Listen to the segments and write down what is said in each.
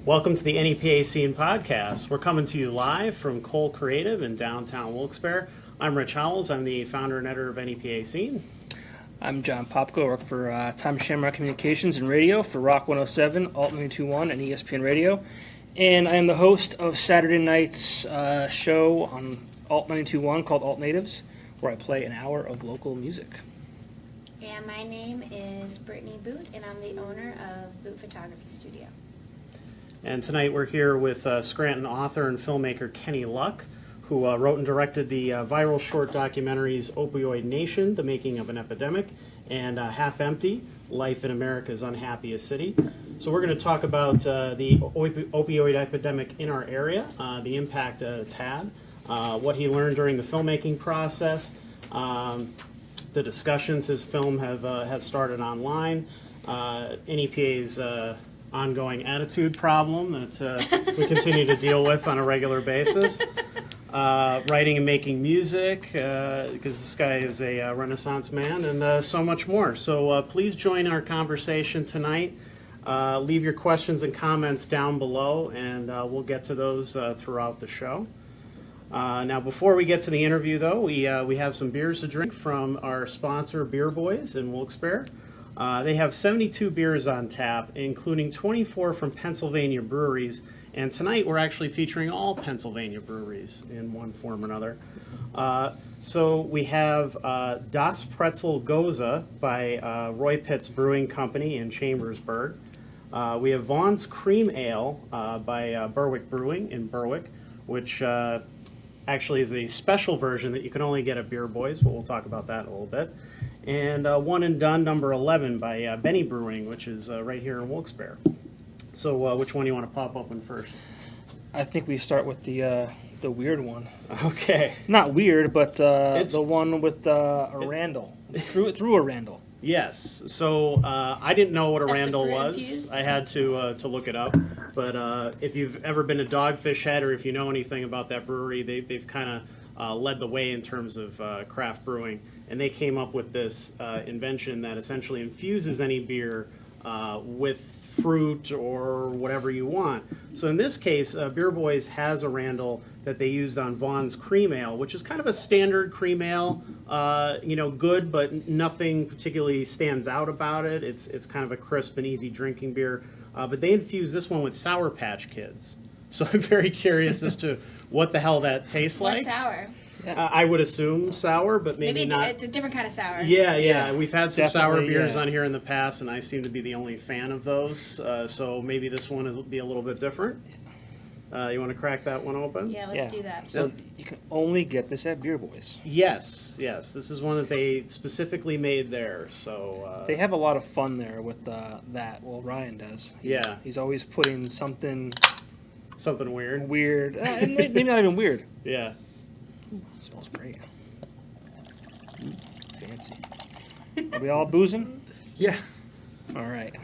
Welcome to the NEPA Scene Podcast. We're coming to you live from Cole Creative in downtown Wilkes-Barre. I'm Rich Howells. I'm the founder and editor of NEPA Scene. I'm John Popko. I work for Time Shamrock Communications and Radio for Rock 107, Alt 92.1, and ESPN Radio. And I am the host of Saturday night's show on Alt 92.1 called Alt Natives, where I play an hour of local music. And my name is Brittany Boot, and I'm the owner of Boot Photography Studio. And tonight we're here with Scranton author and filmmaker Kenny Luck, who wrote and directed the viral short documentaries Opioid Nation, The Making of an Epidemic, and Half Empty, Life in America's Unhappiest City. So we're going to talk about the opioid epidemic in our area, the impact it's had, what he learned during the filmmaking process, the discussions his film has started online, NEPA's ongoing attitude problem that we continue to deal with on a regular basis. Writing and making music, because this guy is a Renaissance man, and so much more. So please join our conversation tonight. Leave your questions and comments down below, and we'll get to those throughout the show. Now, before we get to the interview, though, we have some beers to drink from our sponsor, Beer Boys in Wilkes-Barre. They have 72 beers on tap, including 24 from Pennsylvania breweries. And tonight we're actually featuring all Pennsylvania breweries in one form or another. So we have Das Pretzel Gose by Roy Pitz Brewing Company in Chambersburg. We have Vaughn's Cream Ale by Berwick Brewing in Berwick, which actually is a special version that you can only get at Beer Boys, but we'll talk about that in a little bit. And One and Done number 11 by Benny Brewing, which is right here in Wilkes-Barre. So which one do you want to pop open first? I think we start with the weird one. Okay. Not weird, but the one with a Randall. Through a Randall. Yes. So I didn't know what a That's Randall the fruit was. infused? I had to look it up. But if you've ever been to Dogfish Head, or if you know anything about that brewery, they've kind of led the way in terms of craft brewing. And they came up with this invention that essentially infuses any beer with fruit or whatever you want. So in this case, Beer Boys has a Randall that they used on Vaughn's Cream Ale, which is kind of a standard cream ale, good, but nothing particularly stands out about it. It's kind of a crisp and easy drinking beer. But they infused this one with Sour Patch Kids. So I'm very curious as to what the hell that tastes like. Or sour. I would assume sour, but maybe not. It's a different kind of sour. Yeah. We've had some sour Definitely, beers yeah. on here in the past, and I seem to be the only fan of those. So maybe this one will be a little bit different. You want to crack that one open? Yeah, let's do that. So you can only get this at Beer Boys. Yes. This is one that they specifically made there. So They have a lot of fun there with that. Well, Ryan does. He's always putting something weird. and maybe not even weird. Yeah. Smells great. Fancy. Are we all boozing? Yeah. All right.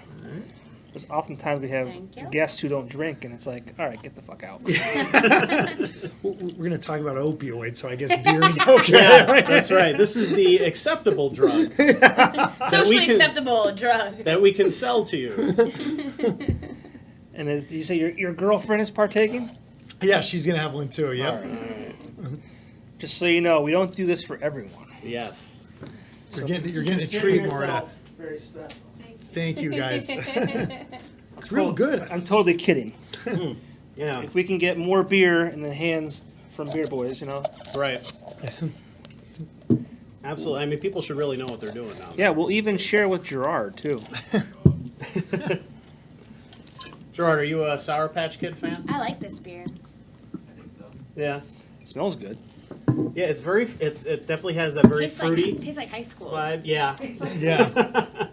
Because oftentimes we have Thank you. guests who don't drink, and it's like, all right, get the fuck out. We're going to talk about opioids, so I guess beer's okay. Yeah, that's right. This is the acceptable drug. Socially acceptable drug. That we can sell to you. And did you say your girlfriend is partaking? Yeah, she's going to have one too, yeah. All right. Just so you know, we don't do this for everyone. Yes. You're getting a treat, Marta. Very special. Thank you, guys. It's real good. I'm totally kidding. Yeah. If we can get more beer in the hands from Beer Boys, Right. Absolutely. I mean, people should really know what they're doing now. Yeah, we'll even share with Gerard, too. Gerard, are you a Sour Patch Kid fan? I like this beer. Yeah. It smells good. Yeah, it's definitely has that very fruity Tastes like high school. vibe. Yeah. Yeah.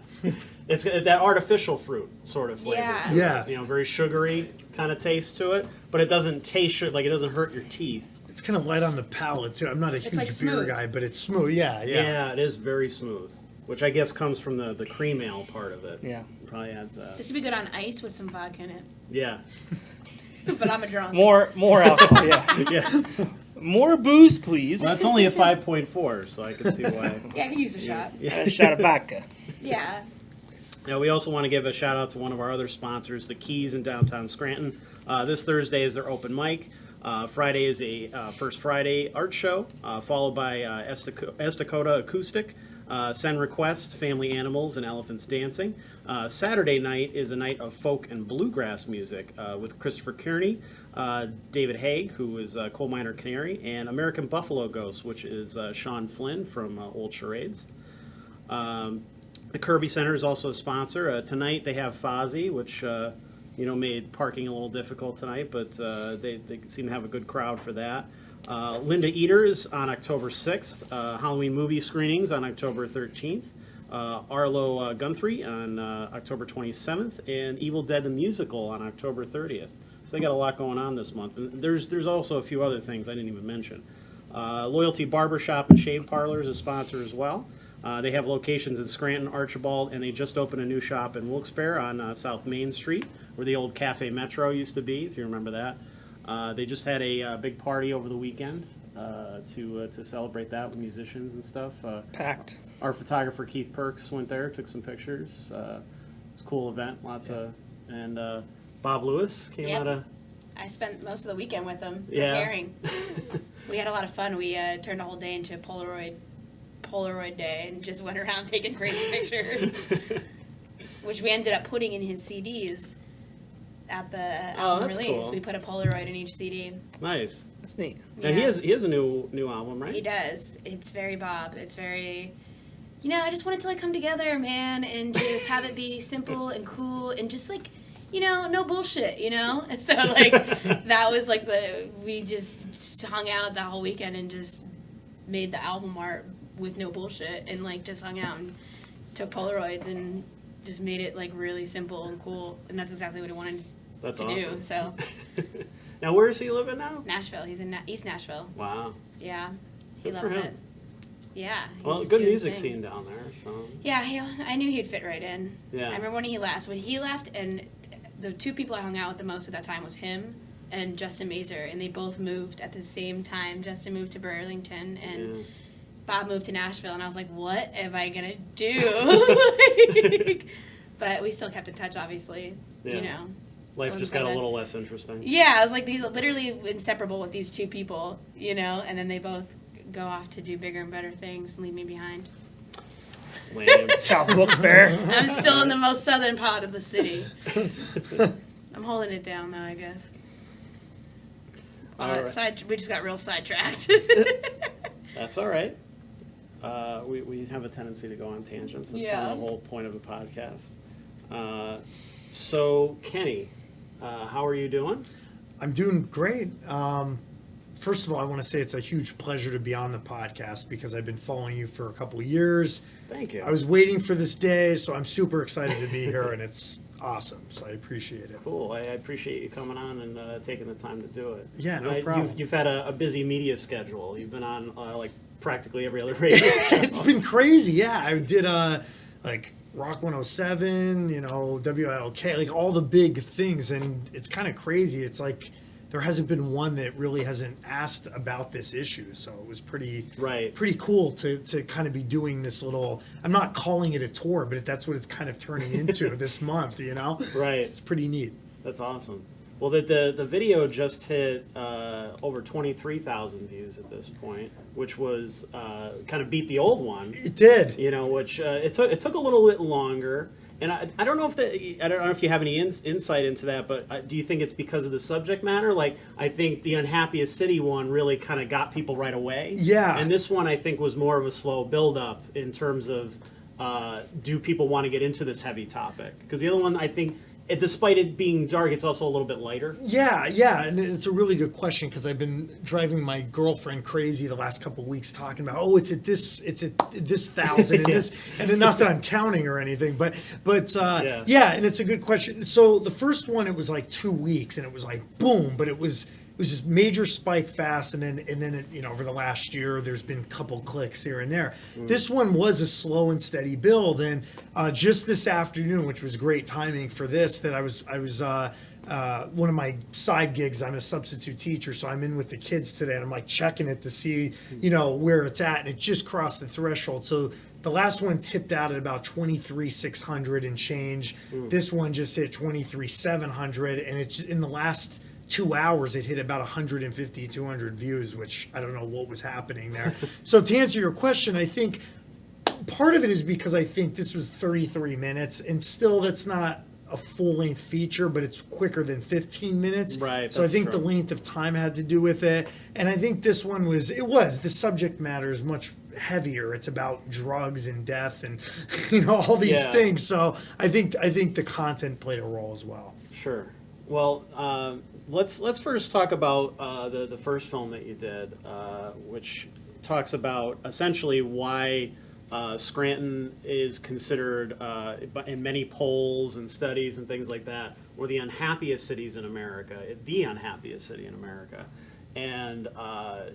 It's that artificial fruit sort of flavor. Yeah. to it. Yeah. Very sugary kind of taste to it, but it doesn't taste like it doesn't hurt your teeth. It's kind of light on the palate, too. I'm not a huge like beer smooth. guy, but it's smooth. Yeah. Yeah, it is very smooth, which I guess comes from the cream ale part of it. Yeah. Probably adds that. This would be good on ice with some vodka in it. Yeah. But I'm a drunk. More alcohol, yeah. Yeah. More booze, please. Well, that's only a 5.4, so I can see why. Yeah, I could use a shot. A shot of vodka. Yeah. Now, we also want to give a shout out to one of our other sponsors, the Keys in downtown Scranton. This Thursday is their open mic. Friday is a First Friday art show, followed by Estacota Acoustic, Send Request, Family Animals, and Elephants Dancing. Saturday night is a night of folk and bluegrass music with Christopher Kearney, David Haig, who is Coal Miner Canary, and American Buffalo Ghost, which is Sean Flynn from Old Charades. The Kirby Center is also a sponsor. Tonight they have Fozzy, which made parking a little difficult tonight, but they seem to have a good crowd for that. Linda Eaters on October 6th. Halloween movie screenings on October 13th. Arlo Guthrie on October 27th, and Evil Dead the Musical on October 30th. So they got a lot going on this month. And there's also a few other things I didn't even mention. Loyalty Barbershop and Shave Parlor is a sponsor as well. They have locations in Scranton, Archibald, and they just opened a new shop in Wilkes-Barre on South Main Street, where the old Cafe Metro used to be, if you remember that. They just had a big party over the weekend to celebrate that with musicians and stuff. Packed. Our photographer Keith Perks went there, took some pictures. It was a cool event, and Bob Lewis came out of. I spent most of the weekend with him Yeah. preparing. We had a lot of fun. We turned a whole day into a Polaroid day and just went around taking crazy pictures, which we ended up putting in his CDs at the album that's release. cool. We put a Polaroid in each CD. Nice. That's neat. Now he has a new album, right? He does. It's very Bob. It's very, I just want it to like come together, man, and just have it be simple and cool and just like, no bullshit, And so like that was like we just hung out that whole weekend and just made the album art with no bullshit and like just hung out and took Polaroids and just made it like really simple and cool, and that's exactly what he wanted That's to awesome. do. So Now, where is he living now? Nashville, he's in East Nashville. Wow. Yeah, he Good for loves him. it. Yeah. he's Well, just good doing music his scene thing. down there. So Yeah, I knew he'd fit right in. Yeah. I remember when he left, and the two people I hung out with the most at that time was him and Justin Mazer, and they both moved at the same time. Justin moved to Burlington, and Yeah. Bob moved to Nashville, and I was like, what am I going to do? But we still kept in touch, obviously, Yeah. Life just got a little less interesting. Yeah, I was like, these are literally inseparable with these two people, and then they both go off to do bigger and better things and leave me behind. Lame. South Wilkes-Barre. I'm still in the most southern part of the city. I'm holding it down though, I guess. All right. We just got real sidetracked. That's all right. We have a tendency to go on tangents. That's kind of the whole point of the podcast. So, Kenny, how are you doing? I'm doing great. First of all, I want to say it's a huge pleasure to be on the podcast because I've been following you for a couple of years. Thank you. I was waiting for this day, so I'm super excited to be here, and it's awesome. So I appreciate it. Cool. I appreciate you coming on and taking the time to do it. Yeah, no problem. You've had a busy media schedule. You've been on like practically every other radio show. It's been crazy. Yeah, I did like Rock 107, WILK, like all the big things, and it's kind of crazy. It's like there hasn't been one that really hasn't asked about this issue, so it was pretty cool to kind of be doing this little. I'm not calling it a tour, but that's what it's kind of turning into this month. Right. It's pretty neat. That's awesome. Well, the video just hit over 23,000 views at this point, which was kind of beat the old one. It did. Which it took a little bit longer. And I don't know if you have any insight into that, but do you think it's because of the subject matter? Like, I think the Unhappiest City one really kind of got people right away. Yeah. And this one, I think, was more of a slow build-up in terms of do people want to get into this heavy topic? Because the other one, I think, despite it being dark, it's also a little bit lighter. Yeah, and it's a really good question because I've been driving my girlfriend crazy the last couple of weeks talking about, it's at this thousand and this, and not that I'm counting or anything, but yeah, and it's a good question. So the first one, it was like 2 weeks, and it was like boom, but it was was this major spike fast, and then it, over the last year, there's been a couple clicks here and there. This one was a slow and steady build, and just this afternoon, which was great timing for this, that I was one of my side gigs, I'm a substitute teacher, so I'm in with the kids today, and I'm like checking it to see, where it's at, and it just crossed the threshold. So the last one tipped out at about 23,600 and change. This one just hit 23,700, and it's in the last 2 hours it hit about 150, 200 views, which I don't know what was happening there. So to answer your question, I think part of it is because I think this was 33 minutes, and still that's not a full-length feature, but it's quicker than 15 minutes. Right. So I think true. the length of time had to do with it. And I think this one the subject matter is much heavier. It's about drugs and death and, all these things. So I think the content played a role as well. Sure. Well, let's first talk about the first film that you did, which talks about essentially why Scranton is considered, in many polls and studies and things like that, one of the unhappiest cities in America, the unhappiest city in America. And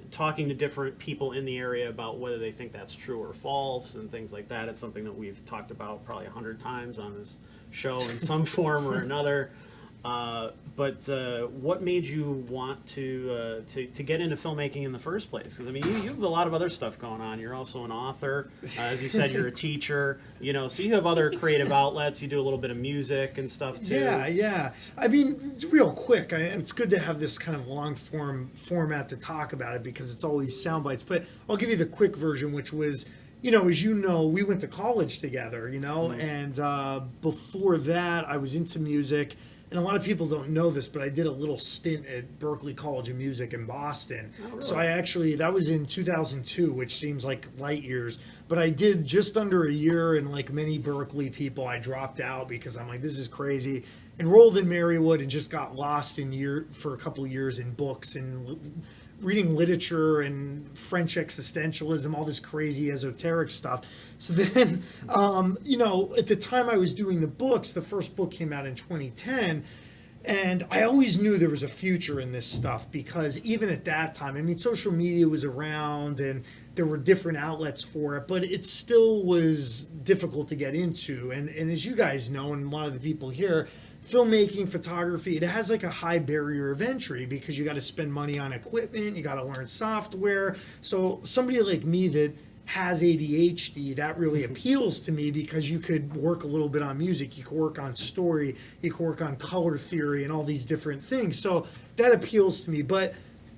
talking to different people in the area about whether they think that's true or false and things like that. It's something that we've talked about probably 100 times on this show in some form or another. But what made you want to get into filmmaking in the first place? Because I mean, you have a lot of other stuff going on. You're also an author, as you said. You're a teacher. So you have other creative outlets. You do a little bit of music and stuff too. Yeah. I mean, real quick, it's good to have this kind of long format to talk about it because it's always sound bites. But I'll give you the quick version, which was, as we went to college together. And before that, I was into music. And a lot of people don't know this, but I did a little stint at Berklee College of Music in Boston. Oh, really? So that was in 2002, which seems like light years. But I did just under a year, and like many Berkeley people, I dropped out because I'm like, this is crazy. Enrolled in Marywood and just got lost for a couple of years in books and reading literature and French existentialism, all this crazy esoteric stuff. So then, at the time I was doing the books, the first book came out in 2010, and I always knew there was a future in this stuff because even at that time, I mean, social media was around and there were different outlets for it, but it still was difficult to get into. And as you guys know, and a lot of the people here, filmmaking, photography, it has like a high barrier of entry because you got to spend money on equipment, you got to learn software. So somebody like me that has ADHD, that really appeals to me because you could work a little bit on music, you could work on story, you could work on color theory and all these different things. So that appeals to me. But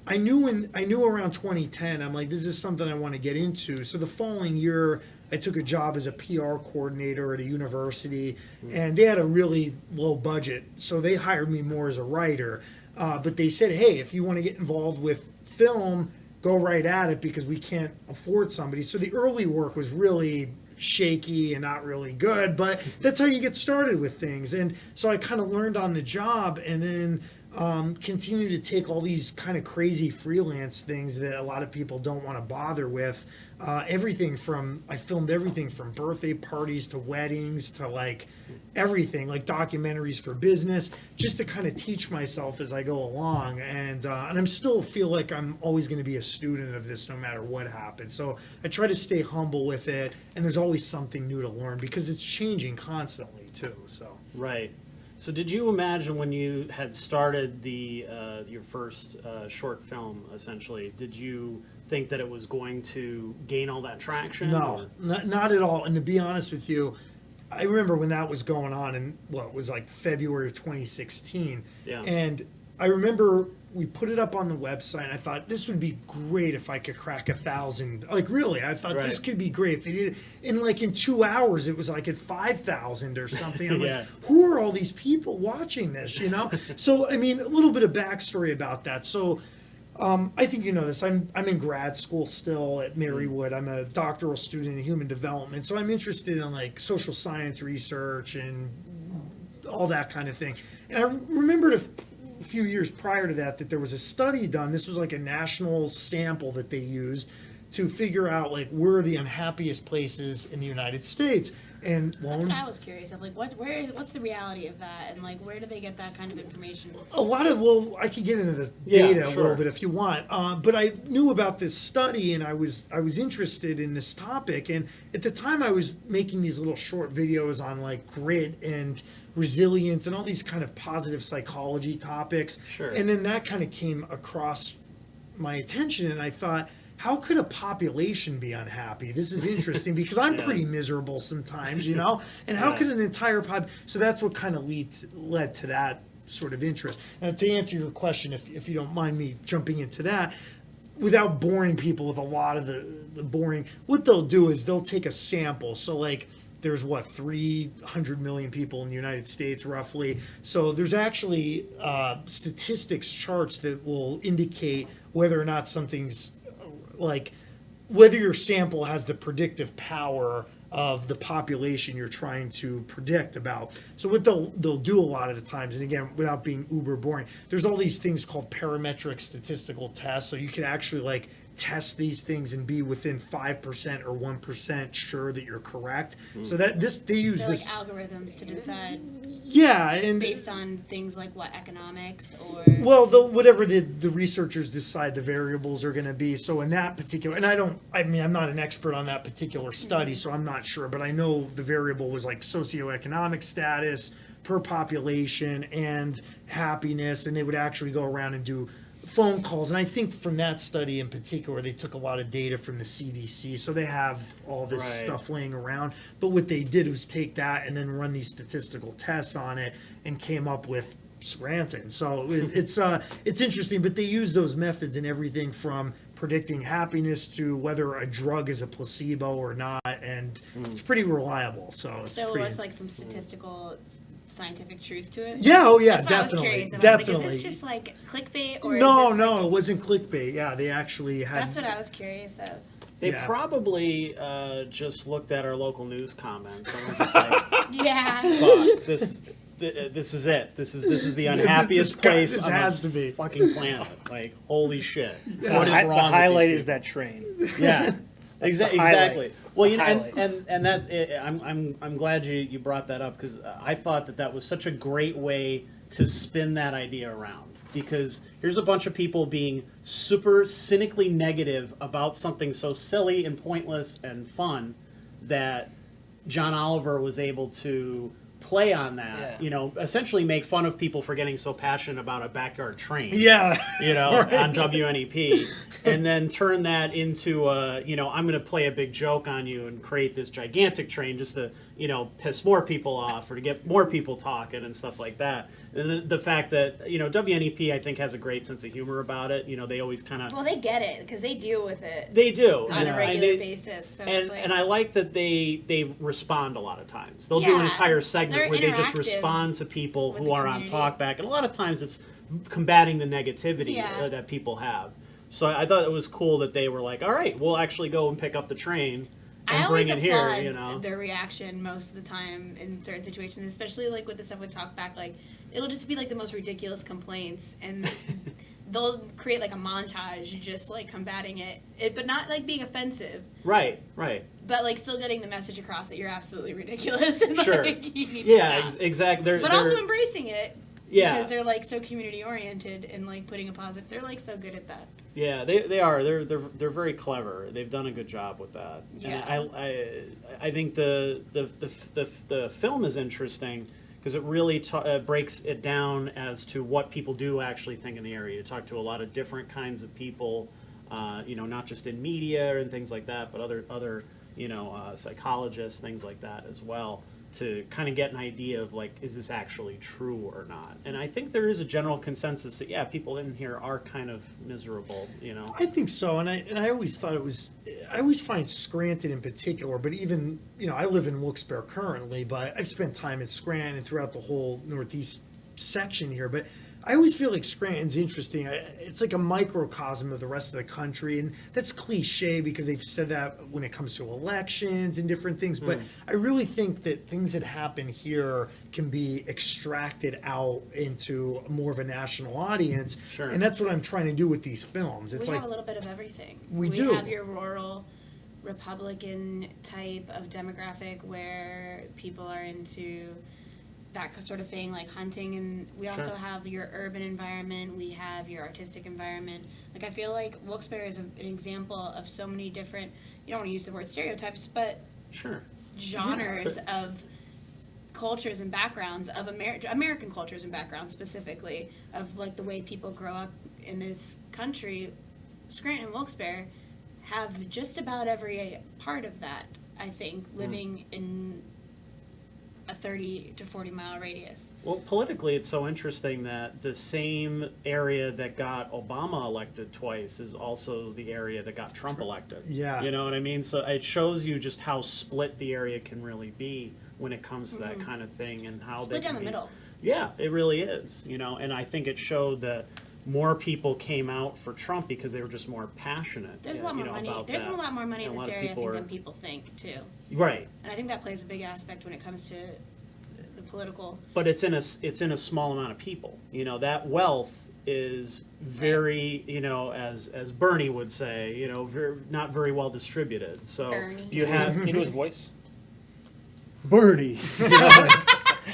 I knew around 2010, I'm like, this is something I want to get into. So the following year, I took a job as a PR coordinator at a university, and they had a really low budget, so they hired me more as a writer. But they said, hey, if you want to get involved with film, go right at it because we can't afford somebody. So the early work was really shaky and not really good, but that's how you get started with things. And so I kind of learned on the job, and then continue to take all these kind of crazy freelance things that a lot of people don't want to bother with. I filmed everything from birthday parties to weddings to like everything, like documentaries for business, just to kind of teach myself as I go along. And I'm still feel like I'm always going to be a student of this no matter what happens. So I try to stay humble with it, and there's always something new to learn because it's changing constantly too. So right. So did you imagine when you had started your first short film, essentially, did you think that it was going to gain all that traction? No, not at all. And to be honest with you, I remember when that was going on in, it was like February of 2016. Yeah. And I remember we put it up on the website, and I thought this would be great if I could crack 1,000. Like really, I thought this could be great if they did it. In 2 hours, it was like at 5,000 or something. I'm like, who are all these people watching this? So I mean, a little bit of backstory about that. So I think you know this. I'm in grad school still at Marywood. I'm a doctoral student in human development, so I'm interested in like social science research and all that kind of thing. And I remembered a few years prior to that there was a study done. This was like a national sample that they used to figure out like where are the unhappiest places in the United States. And that's what I was curious of. Like, what's the reality of that, and like, where do they get that kind of information? A lot of, well, I could get into this data a little bit if you want, but I knew about this study and I was interested in this topic. And at the time, I was making these little short videos on like grit and resilience and all these kind of positive psychology topics. Sure. And then that kind of came across my attention, and I thought, how could a population be unhappy? This is interesting because I'm pretty miserable sometimes, you know? And how could an entire so that's what kind of led to that sort of interest. Now, to answer your question, if you don't mind me jumping into that, without boring people with a lot of the boring, what they'll do is they'll take a sample. So like, there's 300 million people in the United States roughly. So there's actually statistics charts that will indicate whether or not something's like whether your sample has the predictive power of the population you're trying to predict about. So what they'll do a lot of the times, and again, without being uber boring, there's all these things called parametric statistical tests. So you can actually like test these things and be within 5% or 1% sure that you're correct. So that they use They're this like algorithms to decide. Yeah, and based on things like what, economics or well, whatever the researchers decide the variables are going to be. So in that particular, and I'm not an expert on that particular study, so I'm not sure, but I know the variable was like socioeconomic status per population and happiness, and they would actually go around and do phone calls. And I think from that study in particular, they took a lot of data from the CDC, so they have all this stuff laying around. But what they did was take that and then run these statistical tests on it and came up with Scranton. So it's interesting, but they use those methods in everything from predicting happiness to whether a drug is a placebo or not, and it's pretty reliable. So it's like some statistical scientific truth to it? Yeah, oh yeah, That's why definitely. I was curious. Definitely. Like, is this just like clickbait or No, it wasn't clickbait. Yeah, they actually had. That's what I was curious of. They probably just looked at our local news comments and were just like, yeah. fuck, this is it. This is the unhappiest place this on has the to be. fucking planet. Like, holy shit. Yeah. What is wrong The with highlight these is that train. Yeah. Exactly. Highlight. Well, you know, and that's I'm glad you brought that up, because I thought that was such a great way to spin that idea around. Because here's a bunch of people being super cynically negative about something so silly and pointless and fun that John Oliver was able to play on that, Yeah. you know, essentially make fun of people for getting so passionate about a backyard train. Yeah. You know, Right. on WNEP, and then turn that into you know, I'm going to play a big joke on you and create this gigantic train just to, you know, piss more people off or to get more people talking and stuff like that. And the fact that, you know, WNEP, I think, has a great sense of humor about it. You know, they always kind of... Well, they get it because they deal with it. They do. On a regular basis. So and I like that they respond a lot of times. They'll do an entire segment where they just respond to people who are on talkback. And a lot of times it's combating the negativity that people have. So I thought it was cool that they were like, all right, we'll actually go and pick up the train and bring it here, you know. Their reaction most of the time in certain situations, especially like with the stuff with talkback, like it'll just be like the most ridiculous complaints, and they'll create like a montage just like combating it, but not like being offensive. Right. But like still getting the message across that you're absolutely ridiculous and Sure. like you need to stop. Exactly. But also embracing it. Yeah. Because they're like so community oriented and like putting a positive. They're like so good at that. Yeah, they are. They're very clever. They've done a good job with that. Yeah. And I think the film is interesting because it really breaks it down as to what people do actually think in the area. You talk to a lot of different kinds of people, you know, not just in media and things like that, but other you know, psychologists, things like that as well, to kind of get an idea of like, is this actually true or not? And I think there is a general consensus that people in here are kind of miserable, you know. I think so, and I always thought I always find Scranton in particular, but even, you know, I live in Wilkes-Barre currently, but I've spent time in Scranton and throughout the whole northeast section here, but I always feel like Scranton's interesting. It's like a microcosm of the rest of the country, and that's cliche because they've said that when it comes to elections and different things. But I really think that things that happen here can be extracted out into more of a national audience, Sure. and that's what I'm trying to do with these films. It's We like have a little bit of everything. We do. have your rural Republican type of demographic where people are into that sort of thing, like hunting, and we also have your urban environment, we have your artistic environment. Like, I feel like Wilkes-Barre is an example of so many different, you don't want to use the word stereotypes, but Sure. genres of cultures and backgrounds of American cultures and backgrounds specifically, of like the way people grow up in this country. Scranton and Wilkes-Barre have just about every part of that, I think, living in a 30 to 40 mile radius. Well, politically, it's so interesting that the same area that got Obama elected twice is also the area that got Trump elected. Yeah. You know what I mean? So it shows you just how split the area can really be when it comes to that kind of thing, and how Split they can down the middle. Yeah, it really is. You know, and I think it showed that more people came out for Trump because they were just more passionate. There's a lot more money. There's a lot more money in And a this lot of area, I people think, are- than people think, too. Right. And I think that plays a big aspect when it comes to the political. But it's in a small amount of people. You know, that wealth is very, you know, as Bernie would say, you know, not very well distributed. So Bernie. you have You know his voice? Bernie.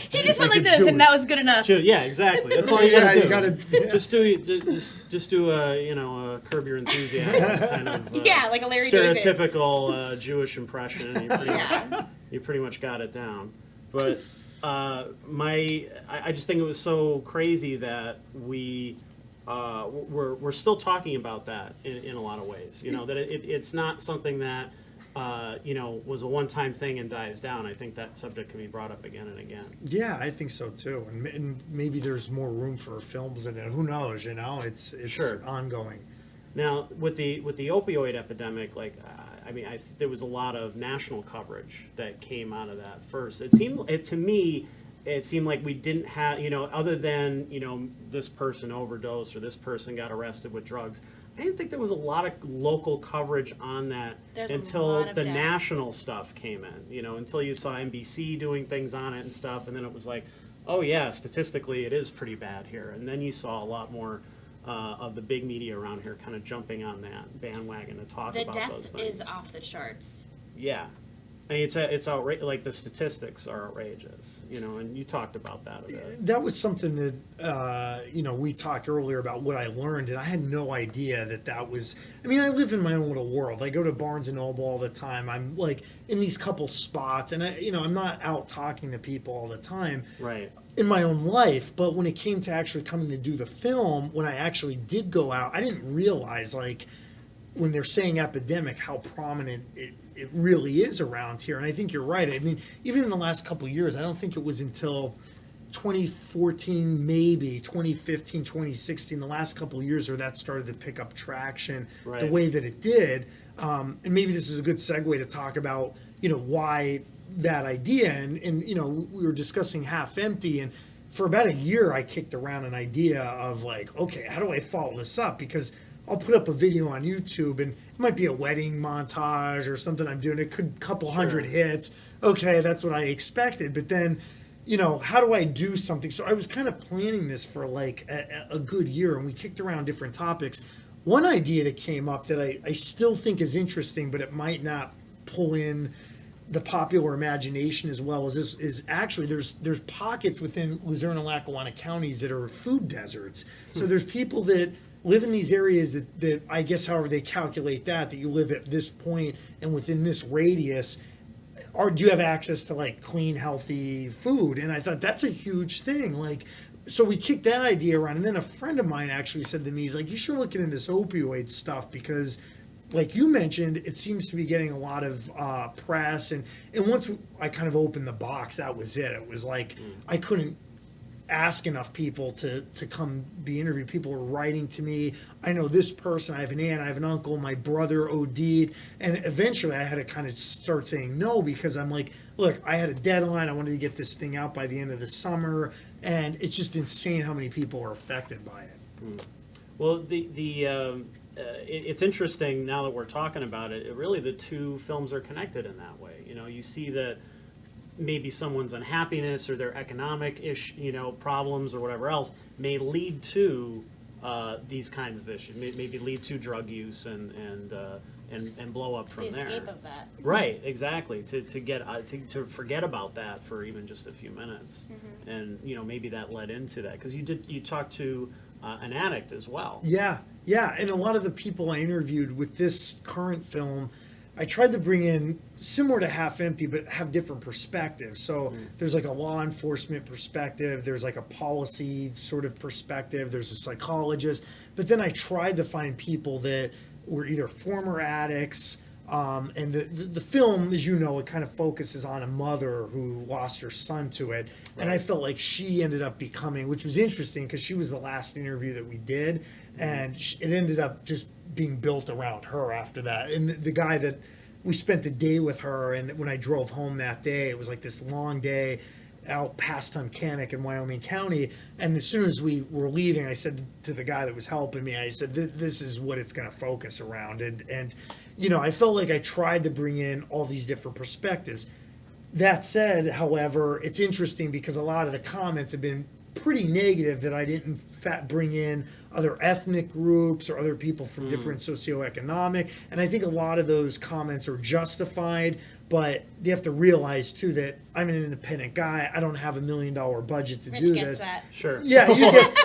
He just went like this, and that was good enough. Yeah, exactly. That's all you Yeah, gotta do. you gotta- just do a, you know, a Curb Your Enthusiasm kind of Yeah, like a Larry David. stereotypical Jewish impression. And Yeah. you pretty much got it down. But I just think it was so crazy that we're still talking about that in a lot of ways. You know, that it's not something that you know, was a one-time thing and dies down. I think that subject can be brought up again and again. Yeah, I think so too, and maybe there's more room for films in it. Who knows? You know, it's Sure. ongoing. Now, with the opioid epidemic, like, I mean, there was a lot of national coverage that came out of that first. To me, it seemed like we didn't have, you know, other than, you know, this person overdosed or this person got arrested with drugs. I didn't think there was a lot of local coverage on that There's a until lot of the deaths. national stuff came in, you know, until you saw NBC doing things on it and stuff, and then it was like, oh yeah, statistically it is pretty bad here. And then you saw a lot more of the big media around here kind of jumping on that bandwagon to talk The about those death things. is off the charts. Yeah. I mean, it's outrageous. Like, the statistics are outrageous, you know, and you talked about that a bit. That was something that, you know, we talked earlier about what I learned, and I had no idea that was, I mean, I live in my own little world. I go to Barnes & Noble all the time. I'm, like, in these couple spots, and, I'm not out talking to people all the time. Right. In my own life, but when it came to actually coming to do the film, when I actually did go out, I didn't realize, like, when they're saying epidemic, how prominent it really is around here. And I think you're right. I mean, even in the last couple of years, I don't think it was until 2014, maybe 2015, 2016, the last couple of years where that started to pick up traction the Right. way that it did. And maybe this is a good segue to talk about, why that idea. And we were discussing Half Empty, and for about a year, I kicked around an idea of like, okay, how do I follow this up? Because I'll put up a video on YouTube, and it might be a wedding montage or something I'm doing. It could couple hundred hits. Okay, that's what I expected. But then, how do I do something? So I was kind of planning this for like a good year, and we kicked around different topics. One idea that came up that I still think is interesting, but it might not pull in the popular imagination as well, is actually there's pockets within Luzerne and Lackawanna counties that are food deserts. So there's people that live in these areas that I guess however they calculate that you live at this point and within this radius, do you have access to like clean, healthy food? And I thought that's a huge thing. Like, so we kicked that idea around, and then a friend of mine actually said to me, he's like, you should look into this opioid stuff because, like you mentioned, it seems to be getting a lot of press. And once I kind of opened the box, that was it. It was like I couldn't ask enough people to come be interviewed. People were writing to me. I know this person. I have an aunt. I have an uncle. My brother OD'd. And eventually I had to kind of start saying no because I'm like, look, I had a deadline. I wanted to get this thing out by the end of the summer. and it's just insane how many people are affected by it. Well, it's interesting now that we're talking about it. Really, the two films are connected in that way. You know, you see that maybe someone's unhappiness or their economic problems or whatever else may lead to these kinds of issues. Maybe lead to drug use and blow up from The there. escape of that. Right, exactly. To forget about that for even just a few minutes, and maybe that led into that because you talked to an addict as well. Yeah, and a lot of the people I interviewed with this current film, I tried to bring in similar to Half Empty, but have different perspectives. So there's like a law enforcement perspective, there's like a policy sort of perspective, there's a psychologist, but then I tried to find people that were either former addicts, and the film, as you know, it kind of focuses on a mother who lost her son to it, and I felt like she ended up becoming, which was interesting because she was the last interview that we did, and it ended up just being built around her after that. And the guy that we spent the day with her, and when I drove home that day, it was like this long day out past Tunkhannock in Wyoming County, and as soon as we were leaving, I said to the guy that was helping me, I said, this is what it's going to focus around, and I felt like I tried to bring in all these different perspectives. That said, however, it's interesting because a lot of the comments have been pretty negative that I didn't bring in other ethnic groups or other people from different socioeconomic, and I think a lot of those comments are justified, but you have to realize too that I'm an independent guy. I don't have $1 million budget to Rich do gets this. that. Sure. Yeah,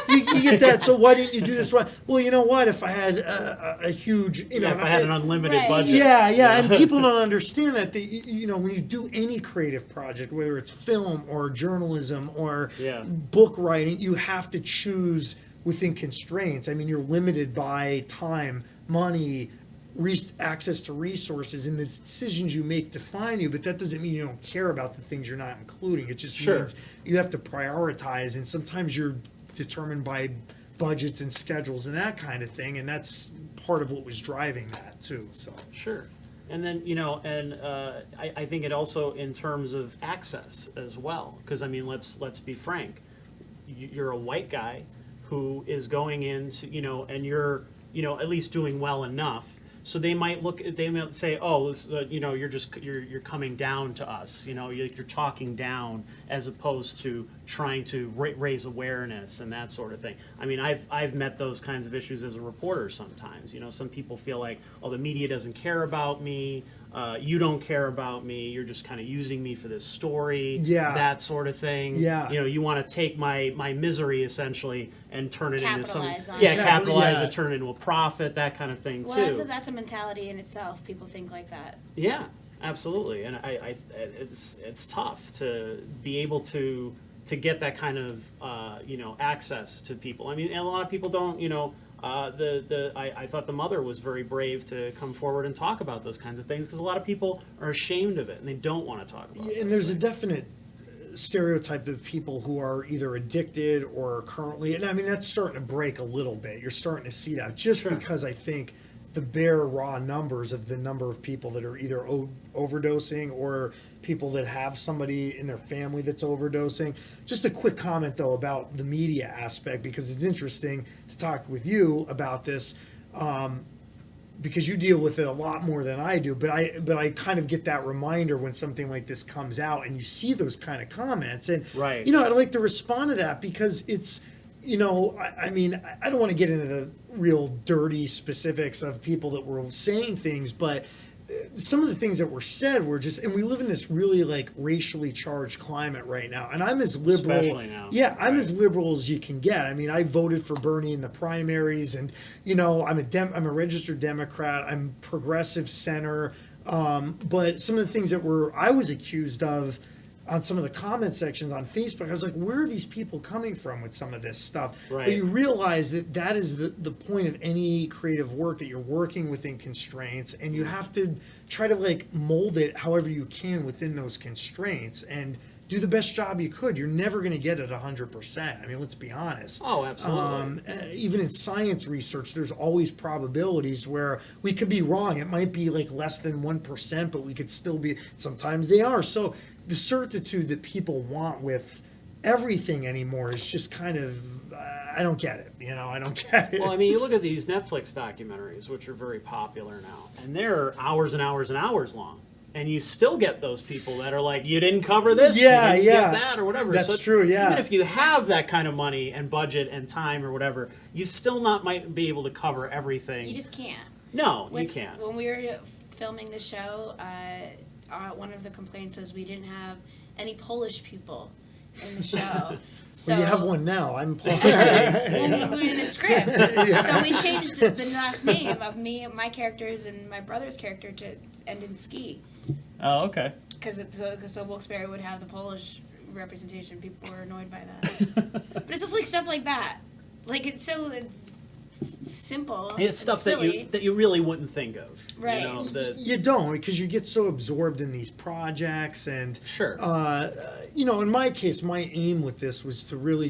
you get that. So why didn't you do this? Well, you know what? If I had a huge, If I had an unlimited Right. budget. yeah, and people don't understand that. When you do any creative project, whether it's film or journalism or book writing, you have to choose within constraints. I mean, you're limited by time, money, access to resources, and the decisions you make define you, but that doesn't mean you don't care about the things you're not including. It just means you have to prioritize, and sometimes you're determined by budgets and schedules and that kind of thing, and that's part of what was driving that too. So Sure. And then, I think it also in terms of access as well, because I mean, let's be frank. You're a white guy who is going into, and you're, at least doing well enough. So they might say, oh, this, you're coming down to us, you're talking down as opposed to trying to raise awareness and that sort of thing. I mean, I've met those kinds of issues as a reporter sometimes. Some people feel like, oh, the media doesn't care about me. You don't care about me. You're just kind of using me for this story. Yeah. That sort of thing. Yeah. You want to take my misery essentially and turn it into some Capitalize on it. it, turn it into a profit, that kind of thing Well, too. that's a mentality in itself. People think like that. Yeah, absolutely, and it's tough to be able to get that kind of access to people. I mean, and a lot of people don't. I thought the mother was very brave to come forward and talk about those kinds of things because a lot of people are ashamed of it and they don't want to talk about it. and there's a definite stereotype of people who are either addicted or currently, and I mean that's starting to break a little bit. You're starting to see that just because I think the bare raw numbers of the number of people that are either overdosing or people that have somebody in their family that's overdosing. Just a quick comment though about the media aspect, because it's interesting to talk with you about this, because you deal with it a lot more than I do, but I kind of get that reminder when something like this comes out and you see those kind of comments, and Right. I'd like to respond to that because it's, I mean, I don't want to get into the real dirty specifics of people that were saying things, but some of the things that were said were just, and we live in this really like racially charged climate right now, and I'm as liberal, Especially now. yeah, I'm as liberal as you can get. I mean, I voted for Bernie in the primaries, and I'm a registered Democrat, I'm progressive center, but some of the things that I was accused of on some of the comment sections on Facebook, I was like, where are these people coming from with some of this stuff? Right. But you realize that is the point of any creative work, that you're working within constraints, and you have to try to like mold it however you can within those constraints and do the best job you could. You're never going to get it 100%. I mean, let's be honest. Oh, absolutely. Even in science research, there's always probabilities where we could be wrong. It might be like less than 1%, but we could still be, sometimes they are. So the certitude that people want with everything anymore is just kind of, I don't get it. I don't get it. Well, I mean, you look at these Netflix documentaries, which are very popular now, and they're hours and hours and hours long. And you still get those people that are like, you didn't cover this, you didn't get that, or whatever. That's true, yeah. Even if you have that kind of money and budget and time or whatever, you still might be able to cover everything. You just can't. No, you can't. When we were filming the show, one of the complaints was we didn't have any Polish people in the show. So well, you have one now. I'm Polish. well, we were in the script, so we changed the last name of my characters and my brother's character to end in ski. Oh, okay. Because so Wilkes-Barre would have the Polish representation. People were annoyed by that. But it's just like stuff like that. Like it's simple. It's stuff silly. that you really wouldn't think of. Right. You don't, because you get so absorbed in these projects, and Sure. In my case, my aim with this was to really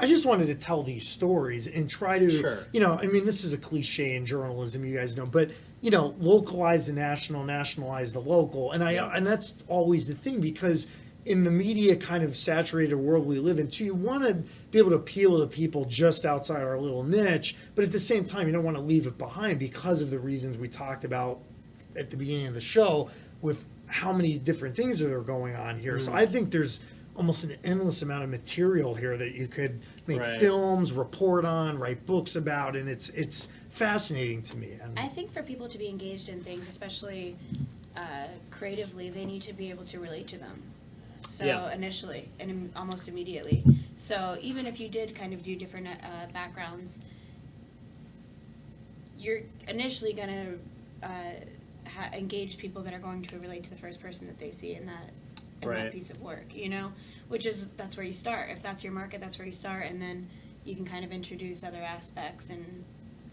I just wanted to tell these stories and try to, Sure. I mean, this is a cliche in journalism, you guys know, but localize the national, nationalize the local, and that's always the thing, because in the media kind of saturated world we live in, too, you want to be able to appeal to people just outside our little niche, but at the same time, you don't want to leave it behind because of the reasons we talked about at the beginning of the show with how many different things that are going on here. So I think there's almost an endless amount of material here that you could make films, report on, write books about, and it's fascinating to me. And I think for people to be engaged in things, especially creatively, they need to be able to relate to them. So initially and almost immediately. So even if you did kind of do different backgrounds, you're initially going to engage people that are going to relate to the first person that they see in that piece of work, that's where you start. If that's your market, that's where you start, and then you can kind of introduce other aspects and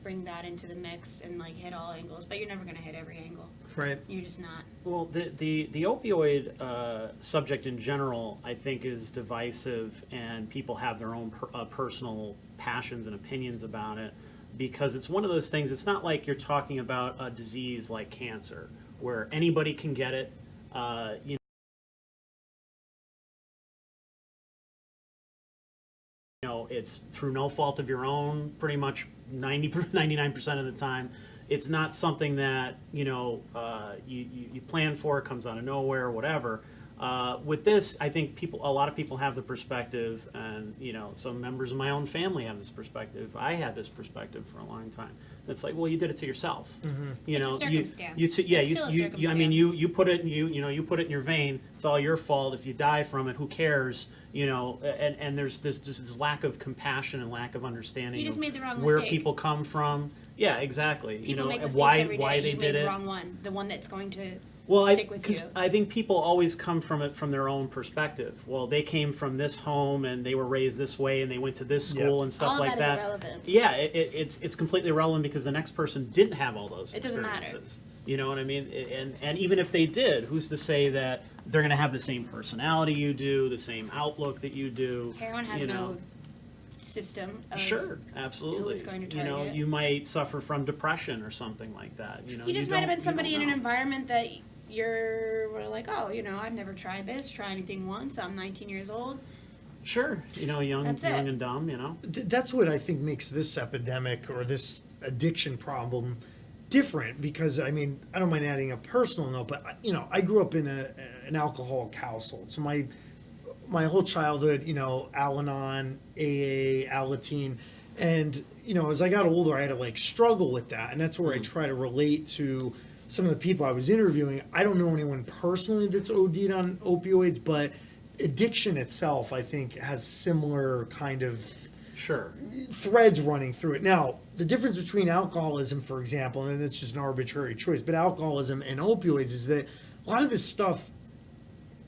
bring that into the mix and like hit all angles, but you're never going to hit every angle. Right. You're just not. Well, the opioid subject in general, I think, is divisive, and people have their own personal passions and opinions about it, because it's one of those things. It's not like you're talking about a disease like cancer, where anybody can get it. It's through no fault of your own, pretty much 99% of the time. It's not something that you plan for, it comes out of nowhere, whatever. With this, I think a lot of people have the perspective, and some members of my own family have this perspective. I had this perspective for a long time. It's like, well, you did it to yourself. Mm-hmm. It's a circumstance. I mean, you put it in you put it in your vein. It's all your fault. If you die from it, who cares? And there's this lack of compassion and lack of understanding. You just made the wrong where mistake. people come from. Yeah, exactly. People make mistakes why every day. they you did made it. the wrong one, the one that's going to stick with you. I think people always come from it from their own perspective. Well, they came from this home and they were raised this way and they went to this school and stuff all like that. Is irrelevant. Yeah, it's completely irrelevant because the next person didn't have all those It doesn't experiences. matter. You know what I mean? And even if they did, who's to say that they're going to have the same personality you do, the same outlook that you do? Heroin has no system of Sure, absolutely. who it's going to target. You might suffer from depression or something like that. You just might have been somebody in an environment that you're like, oh, I've never tried this, try anything once, I'm 19 years old. Sure, young and dumb, That's what I think makes this epidemic or this addiction problem different, because I mean, I don't mind adding a personal note, but I grew up in an alcoholic household, so my whole childhood, Al-Anon, AA, Alateen, and as I got older, I had to struggle with that, and that's where I try to relate to some of the people I was interviewing. I don't know anyone personally that's OD'd on opioids, but addiction itself, I think, has similar kind of threads running through it. Now, the difference between alcoholism, for example, and it's just an arbitrary choice, but alcoholism and opioids is that a lot of this stuff,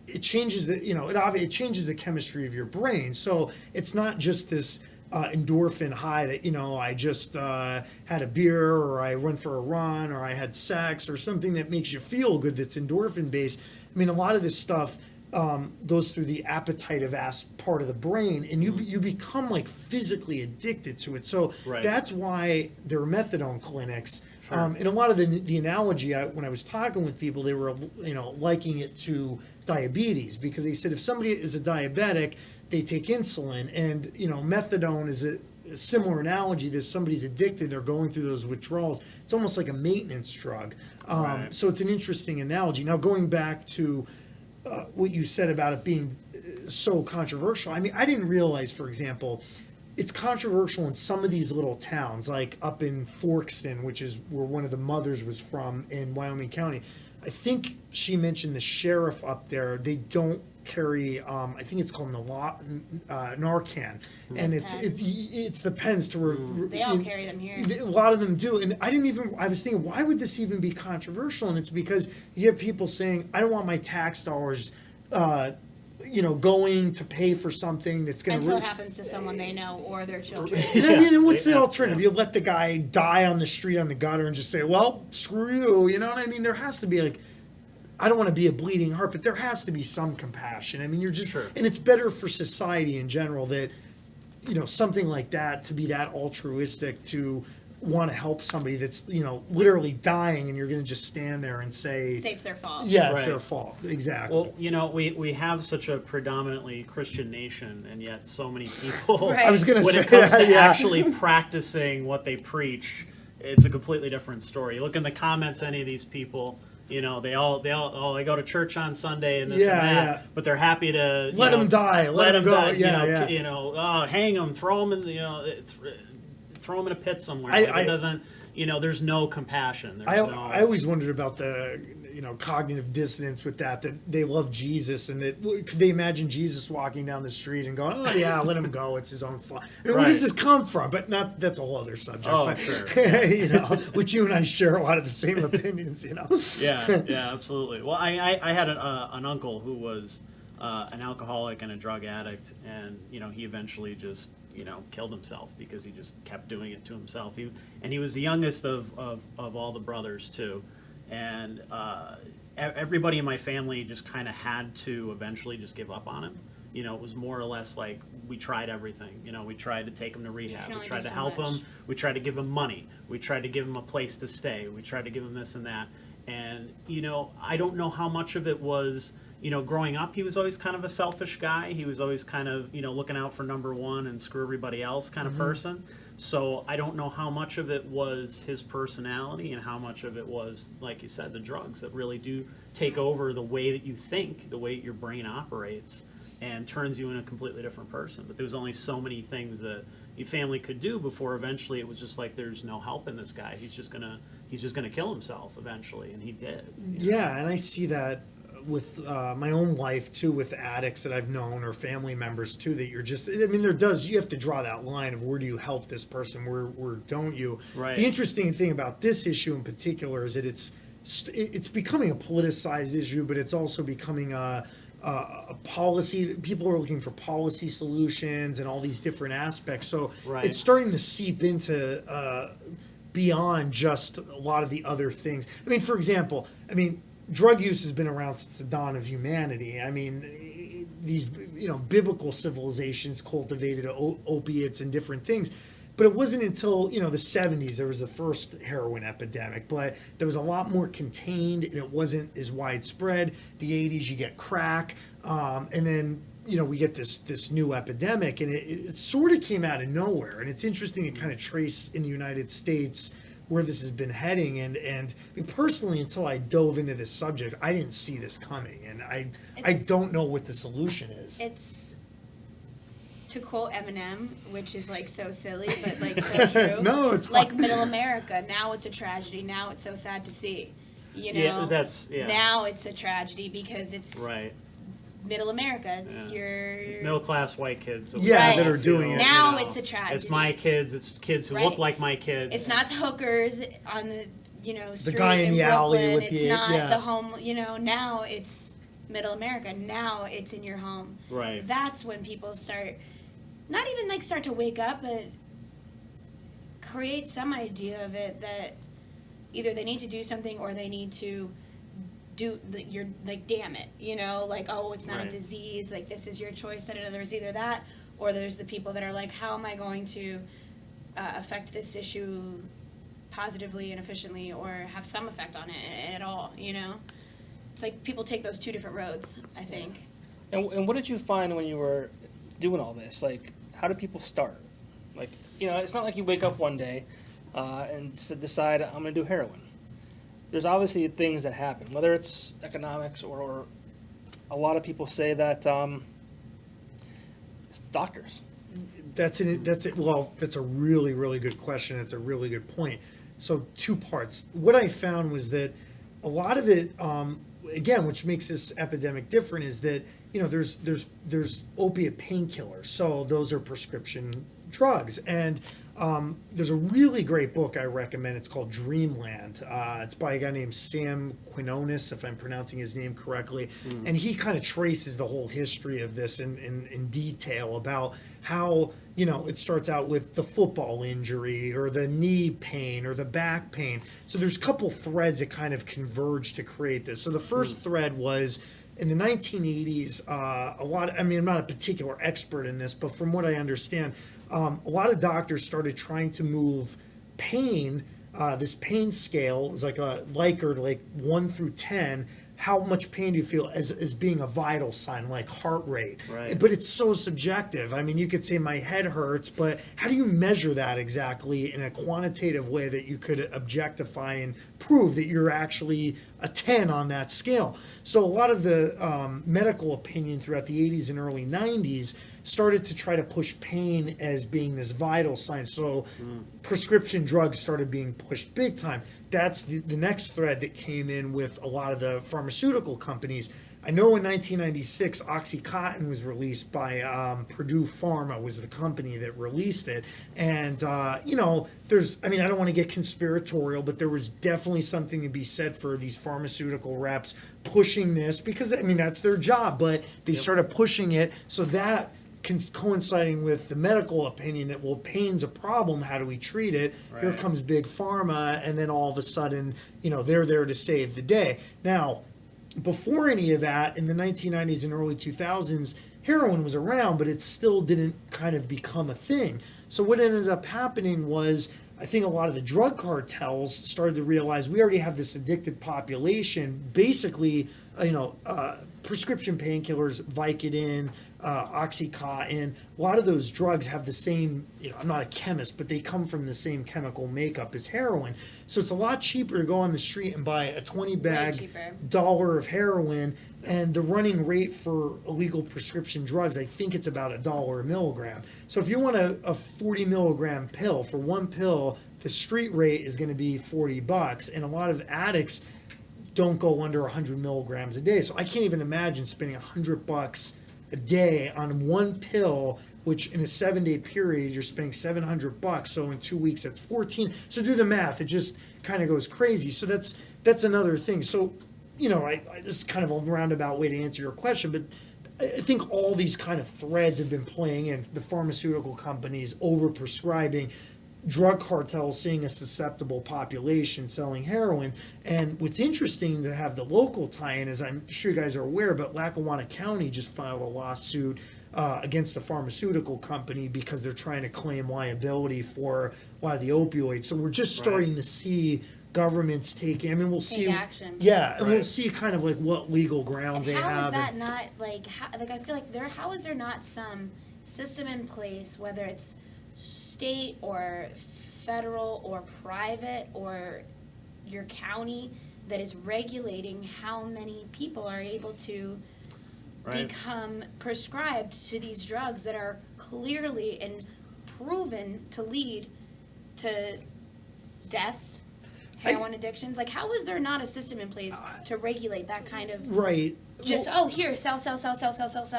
it changes it changes the chemistry of your brain. So it's not just this endorphin high that I just had a beer, or I went for a run, or I had sex, or something that makes you feel good that's endorphin based. I mean, a lot of this stuff goes through the appetitive part of the brain, and you become physically addicted to it. So that's why there are methadone clinics. Sure. And a lot of the analogy, when I was talking with people, they were liking it to diabetes, because they said if somebody is a diabetic, they take insulin. And, methadone is a similar analogy. That somebody's addicted, they're going through those withdrawals. It's almost like a maintenance drug. Right. So it's an interesting analogy. Now, going back to what you said about it being so controversial, I mean, I didn't realize, for example, it's controversial in some of these little towns, like up in Forkston, which is where one of the mothers was from in Wyoming County. I think she mentioned the sheriff up there, they don't carry, I think it's called Narcan, and it's the pens to They all carry them here. A lot of them do, and I was thinking, why would this even be controversial? And it's because you have people saying, I don't want my tax dollars going to pay for something that's going to... Until it happens to someone they know or their children. And what's the alternative? You let the guy die on the street on the gutter and just say, well, screw you, you know what I mean? There has to be, like, I don't want to be a bleeding heart, but there has to be some compassion. I mean, you're just... Sure. And it's better for society in general that, something like that, to be that altruistic, to want to help somebody that's, literally dying, and you're going to just stand there and say... It's their fault. Yeah, it's Right. their fault. Exactly. Well, we have such a predominantly Christian nation, and yet so many people, Right. I was going to when say... it comes to yeah. actually practicing what they preach, it's a completely different story. You look in the comments, any of these people, they go to church on Sunday and this and that, but they're happy to Let them die. Let them go. die, Yeah. hang them, throw them in, throw them in a pit somewhere. I It doesn't, there's no compassion. I always wondered about the cognitive dissonance with that they love Jesus, and that could they imagine Jesus walking down the street and going, oh yeah, let him go, it's his own fault. I mean, where does this come from? But that's a whole other subject. Oh, but, sure. which you and I share a lot of the same opinions. Yeah, absolutely. Well, I had an uncle who was an alcoholic and a drug addict, and he eventually just killed himself because he just kept doing it to himself. He was the youngest of all the brothers too, and everybody in my family just kind of had to eventually just give up on him. It was more or less like we tried everything. We tried to take him to rehab. We tried to help him. We tried to give him money. We tried to give him a place to stay. We tried to give him this and that. And I don't know how much of it was. Growing up, he was always kind of a selfish guy. He was always kind of, looking out for number one and screw everybody else kind of person. So I don't know how much of it was his personality and how much of it was, like you said, the drugs that really do take over the way that you think, the way your brain operates, and turns you into a completely different person. But there was only so many things that your family could do before eventually it was just like, there's no help in this guy. He's just gonna kill himself eventually, and he did. Yeah, and I see that with my own life too, with addicts that I've known or family members too, that you have to draw that line of where do you help this person, where don't you? Right. The interesting thing about this issue in particular is that it's becoming a politicized issue, but it's also becoming a policy. People are looking for policy solutions and all these different aspects. So it's starting to seep into beyond just a lot of the other things. I mean, for example, drug use has been around since the dawn of humanity. I mean, these biblical civilizations cultivated opiates and different things, but it wasn't until the 70s there was the first heroin epidemic. But there was a lot more contained, and it wasn't as widespread. The 80s, you get crack, and then we get this new epidemic, and it sort of came out of nowhere. And it's interesting to kind of trace in the United States where this has been heading, and personally, until I dove into this subject, I didn't see this coming, and I don't know what the solution is. It's, to quote Eminem, which is like so silly, but like so true. No, it's like Middle America. Now it's a tragedy. Now it's so sad to see. Now it's a tragedy because it's right. Middle America. It's your middle class white kids. That are doing it. Now it's a tragedy. It's my kids. It's kids who look like my kids. It's not hookers on the street the guy in the Brooklyn. alley with it's not the home. Now it's Middle America. Now it's in your home. Right. That's when people start, not even start to wake up, but create some idea of it that either they need to do something or they need to you're like, damn it, oh, it's not a disease, like this is your choice. There's either that, or there's the people that are like, how am I going to affect this issue positively and efficiently, or have some effect on it at all? It's like people take those two different roads, I think. And what did you find when you were doing all this? Like, how do people start? Like, it's not like you wake up one day and decide, I'm going to do heroin. There's obviously things that happen, whether it's economics or a lot of people say that it's doctors. That's it. Well, that's a really, really good question. It's a really good point. So 2 parts. What I found was that a lot of it, again, which makes this epidemic different, is that there's opiate painkillers. So those are prescription drugs, and there's a really great book I recommend. It's called Dreamland. It's by a guy named Sam Quinones, if I'm pronouncing his name correctly. And he kind of traces the whole history of this in detail about how, it starts out with the football injury or the knee pain or the back pain. So there's a couple threads that kind of converge to create this. So the first thread was in the 1980s, I'm not a particular expert in this, but from what I understand, a lot of doctors started trying to move pain, this pain scale is like a Likert, like 1 through 10. How much pain do you feel as being a vital sign, like heart rate? Right. But it's so subjective. I mean, you could say my head hurts, but how do you measure that exactly in a quantitative way that you could objectify and prove that you're actually a 10 on that scale? So a lot of the medical opinion throughout the 80s and early 90s started to try to push pain as being this vital sign. So prescription drugs started being pushed big time. That's the next thread that came in with a lot of the pharmaceutical companies. I know in 1996, Oxycontin was released by Purdue Pharma, was the company that released it. And, I don't want to get conspiratorial, but there was definitely something to be said for these pharmaceutical reps pushing this because, that's their job. But they started pushing it so that coinciding with the medical opinion that, well, pain's a problem, how do we treat it? Right. Here comes big pharma, and then all of a sudden, they're there to save the day. Now, before any of that, in the 1990s and early 2000s, heroin was around, but it still didn't kind of become a thing. So what ended up happening was, I think a lot of the drug cartels started to realize we already have this addicted population. Basically, prescription painkillers, Vicodin, Oxycontin, a lot of those drugs have the same, I'm not a chemist, but they come from the same chemical makeup as heroin. So it's a lot cheaper to go on the street and buy a 20-bag dollar of heroin, and the running rate for illegal prescription drugs, I think it's about $1 a milligram. So if you want a 40 milligram pill, for one pill, the street rate is going to be $40, and a lot of addicts don't go under 100 milligrams a day. So I can't even imagine spending $100 a day on one pill, which in a 7-day period, you're spending $700. So in 2 weeks, that's 14. So do the math. It just kind of goes crazy. So that's another thing. So, this is kind of a roundabout way to answer your question, but I think all these kind of threads have been playing in. The pharmaceutical companies overprescribing, drug cartels seeing a susceptible population selling heroin. And what's interesting to have the local tie-in, as I'm sure you guys are aware, but Lackawanna County just filed a lawsuit against a pharmaceutical company because they're trying to claim liability for a lot of the opioids. So we're just starting to see governments taking, we'll see action. Yeah, and we'll see kind of like what legal grounds they have. How is that not I feel like how is there not some system in place, whether it's state or federal or private or your county, that is regulating how many people are able to become prescribed to these drugs that are clearly and proven to lead to deaths, heroin addictions? Like, how is there not a system in place to regulate that kind of just here, sell,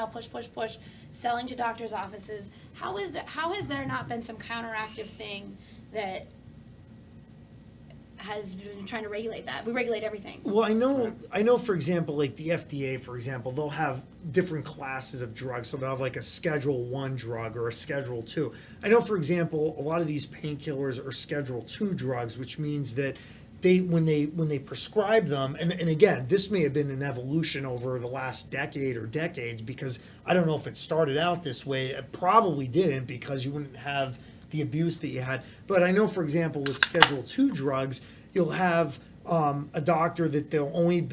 push, selling to doctors' offices? How has there not been some counteractive thing that has been trying to regulate that? We regulate everything. Well, I know, for example, like the FDA, for example, they'll have different classes of drugs. So they'll have like a Schedule 1 drug or a Schedule 2. I know, for example, a lot of these painkillers are Schedule 2 drugs, which means that when they prescribe them, and again, this may have been an evolution over the last decade or decades, because I don't know if it started out this way. It probably didn't, because you wouldn't have the abuse that you had. But I know, for example, with Schedule 2 drugs, you'll have a doctor that they're only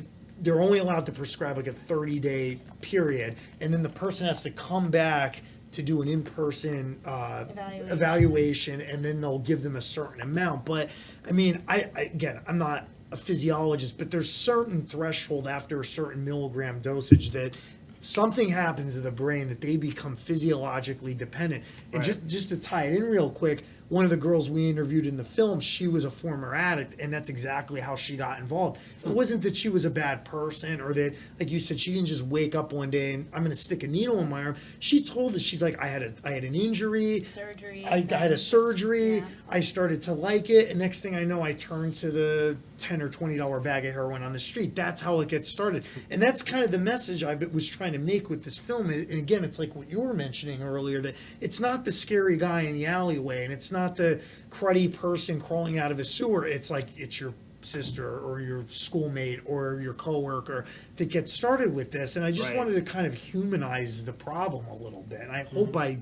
allowed to prescribe like a 30-day period, and then the person has to come back to do an in-person evaluation, and then they'll give them a certain amount. But I mean, again, I'm not a physiologist, but there's certain threshold after a certain milligram dosage that something happens to the brain that they become physiologically dependent. And just to tie it in real quick, one of the girls we interviewed in the film, she was a former addict, and that's exactly how she got involved. It wasn't that she was a bad person, or that, like you said, she didn't just wake up one day and I'm going to stick a needle in my arm. She told us, she's like, I had an injury. Surgery. I had a surgery. Yeah. I started to like it, and next thing I know, I turned to the $10 or $20 bag of heroin on the street. That's how it gets started. And that's kind of the message I was trying to make with this film. And again, it's like what you were mentioning earlier, that it's not the scary guy in the alleyway, and it's not the cruddy person crawling out of a sewer. It's like, it's your sister or your schoolmate or your coworker that gets started with this. And I just wanted to kind of humanize the problem a little bit. And I hope I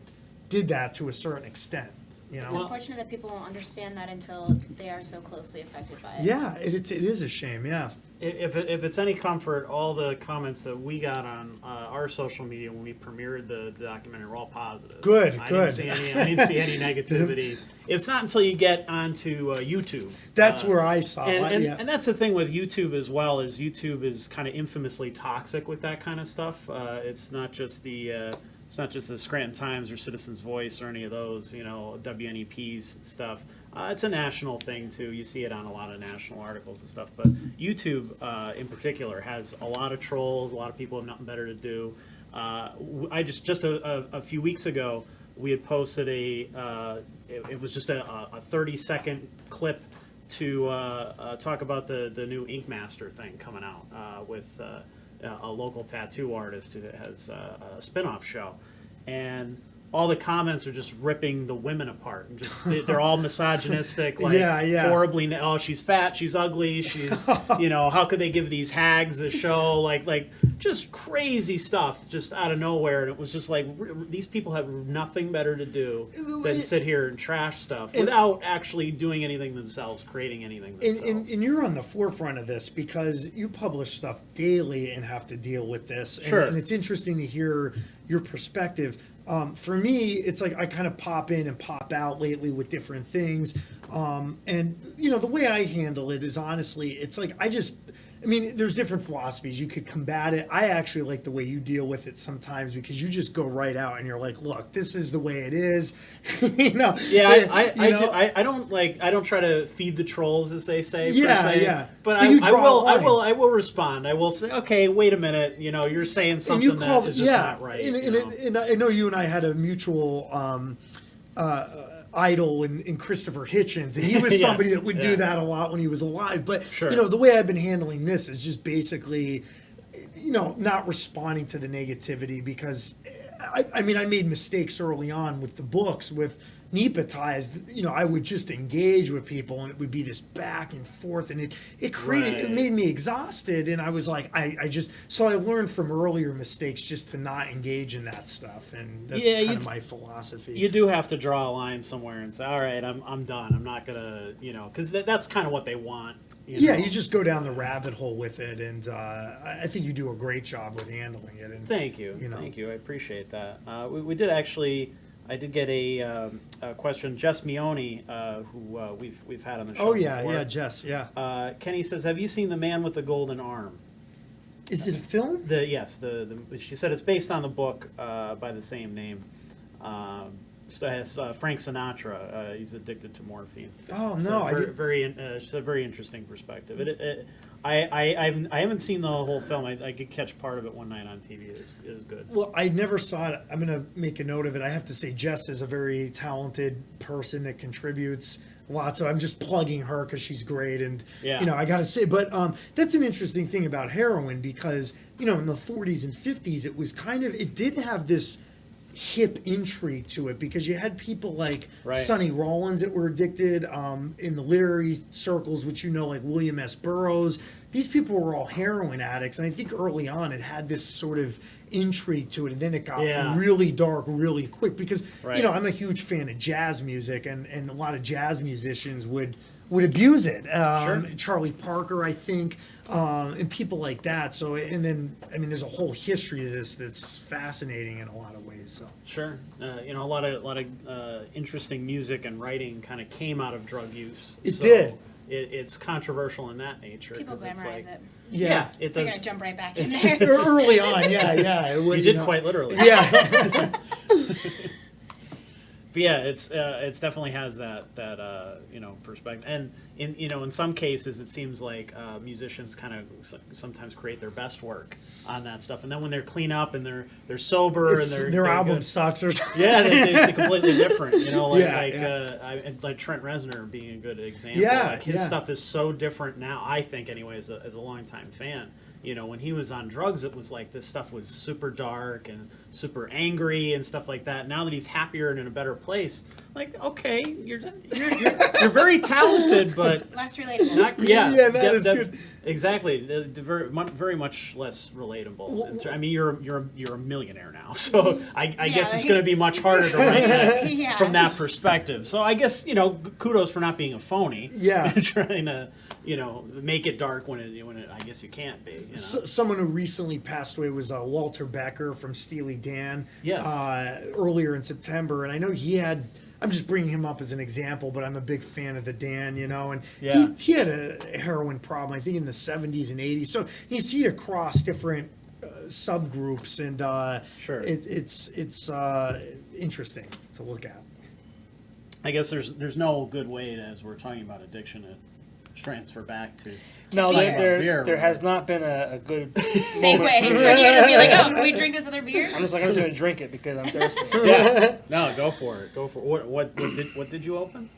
did that to a certain extent. You know? It's unfortunate that people won't understand that until they are so closely affected by it. Yeah, it is a shame, yeah. If it's any comfort, all the comments that we got on our social media when we premiered the documentary were all positive. Good. I didn't see any negativity. It's not until you get onto YouTube. That's where I saw it. And that's the thing with YouTube as well, is YouTube is kind of infamously toxic with that kind of stuff. It's not just the Scranton Times or Citizens Voice or any of those, WNEP's stuff. It's a national thing too. You see it on a lot of national articles and stuff. But YouTube, in particular, has a lot of trolls. A lot of people have nothing better to do. I just a few weeks ago, we had posted it was just a 30-second clip to talk about the new Ink Master thing coming out with a local tattoo artist who has a spin-off show, and all the comments are just ripping the women apart, and just they're all misogynistic, like horribly. Oh, she's fat, she's ugly, she's how could they give these hags a show, like just crazy stuff just out of nowhere. And it was just like, these people have nothing better to do than sit here and trash stuff without actually doing anything themselves, creating anything themselves. And you're on the forefront of this because you publish stuff daily and have to deal with this. Sure. And it's interesting to hear your perspective. For me, it's like I kind of pop in and pop out lately with different things. And, the way I handle it is, honestly, it's like there's different philosophies. You could combat it. I actually like the way you deal with it sometimes, because you just go right out and you're like, look, this is the way it is. Yeah, I don't try to feed the trolls, as they say. Yeah. But I will respond. I will say, okay, wait a minute. You're saying something that is just not right. And I know you and I had a mutual idol in Christopher Hitchens, and he was somebody that would do that a lot when he was alive. But the way I've been handling this is just basically, not responding to the negativity, because I made mistakes early on with the books with NEPA ties. I would just engage with people, and it would be this back and forth, and it made me exhausted. And I was like, so I learned from earlier mistakes just to not engage in that stuff, and that's kind of my philosophy. You do have to draw a line somewhere and say, all right, I'm done. I'm not gonna, because that's kind of what they want. You just go down the rabbit hole with it, and I think you do a great job with handling it. And thank you. Thank you. I appreciate that. We did actually. I did get a question. Jess Mione, who we've had on the show. Oh yeah, before. yeah, Jess, yeah. Kenny says, "Have you seen The Man with the Golden Arm?" Is it a film? Yes. She said it's based on the book by the same name. So it has Frank Sinatra. He's addicted to morphine. Oh no! It's a very interesting perspective. I haven't seen the whole film. I could catch part of it one night on TV. It was good. Well, I never saw it. I'm going to make a note of it. I have to say, Jess is a very talented person that contributes a lot. So I'm just plugging her because she's great. And, I got to say, but that's an interesting thing about heroin, because, in the 40s and 50s, it was it did have this hip intrigue to it, because you had people like Sonny Rollins that were addicted in the literary circles, which like William S. Burroughs. These people were all heroin addicts, and I think early on it had this sort of intrigue to it, and then it got really dark really quick, because I'm a huge fan of jazz music, and a lot of jazz musicians would would abuse it. Sure. Charlie Parker, I think, and people like that. So, and then, I mean, there's a whole history to this that's fascinating in a lot of ways. So, Sure. You know, a lot of interesting music and writing kind of came out of drug use. It did. It's controversial in that nature. People 'cause it's glamorize like, it. Yeah, it They're does. gonna jump right back in there. early on, yeah. You did quite literally. Yeah. But yeah, it's definitely has that you know, perspective, and in some cases it seems like musicians kind of sometimes create their best work on that stuff, and then when they're clean up and they're sober and their they're album good, sucks or something. yeah, they're completely different. You know, Yeah, like Trent Reznor being a good example. Yeah, Like his yeah. stuff is so different now. I think anyway, as a longtime fan. You know, when he was on drugs, it was like this stuff was super dark and super angry and stuff like that. Now that he's happier and in a better place, like, okay, you're very talented, but Less relatable. not Yeah, that is good. Exactly, very much less relatable. I mean, you're a millionaire now, so I guess it's going to be much harder to write that Yeah. from that perspective. So I guess, you know, kudos for not being a phony. Yeah. Trying to, you know, make it dark when it I guess you can't be. You know? Someone who recently passed away was Walter Becker from Steely Dan. Yes. Earlier in September, and I know he had. I'm just bringing him up as an example, but I'm a big fan of the Dan, you know, and Yeah. he had a heroin problem, I think, in the 70s and 80s. So you see it across different subgroups, and Sure. it's interesting to look at. I guess there's no good way to, as we're talking about addiction, to transfer back to. No, Beer. there has not been a good Segue moment. for you to be like, oh, can we drink this other beer? I'm just going to drink it because I'm thirsty. Yeah. No, go for it. Go for it. What did you open?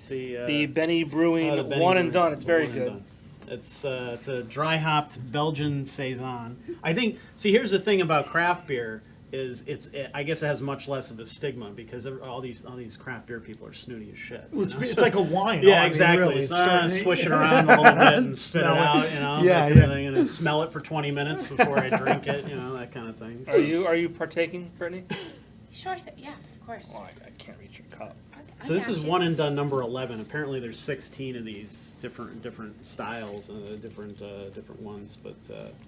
The Benny Brewing the Benny One Brewing, and Done. It's the very One and good. Done. It's a dry hopped Belgian saison. I think. See, here's the thing about craft beer is I guess it has much less of a stigma because all these craft beer people are snooty as shit. You know? It's like a wine. Yeah, I mean, exactly. really, So, starting swish it around a little bit and spit it Smell it. out. You know, Yeah, that kind of yeah. thing, and then smell it for 20 minutes before I drink it. You know, that kind of thing. Are you partaking, Brittany? Sure, yeah, of course. Oh, I can't reach your cup. So this is one and done number 11. Apparently, there's 16 of these different styles, different ones. But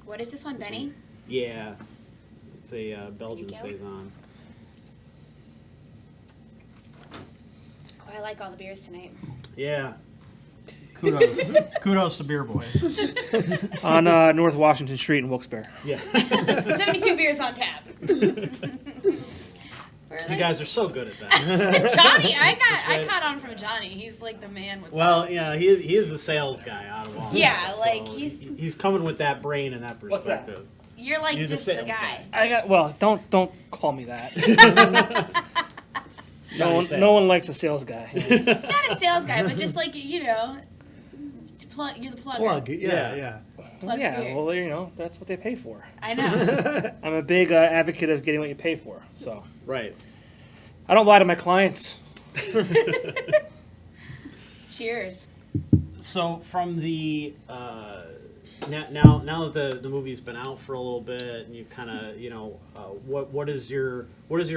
What is this one, Benny? yeah, it's a Belgian Thank you. saison. Oh, I like all the beers tonight. Yeah. Kudos to Beer Boys. On North Washington Street in Wilkes-Barre. Yeah. 72 beers on tap. You guys are so good at that. Johnny, I right. caught on from Johnny. He's like the man with. Well, yeah, he is the sales guy out of all. Yeah, of us, like, so he's- coming with that brain and that What's that? perspective. You're like You're the just the sales guy. guy. Don't call me that. Johnny no Sales. one likes a sales guy. Not a sales guy, but just like you're the plugger. Plug. Yeah. Plug yeah, beers. well, you know, that's what they pay for. I know. I'm a big advocate of getting what you pay for. So Right. I don't lie to my clients. Cheers. So from the now that the movie's been out for a little bit and you've kind of what is your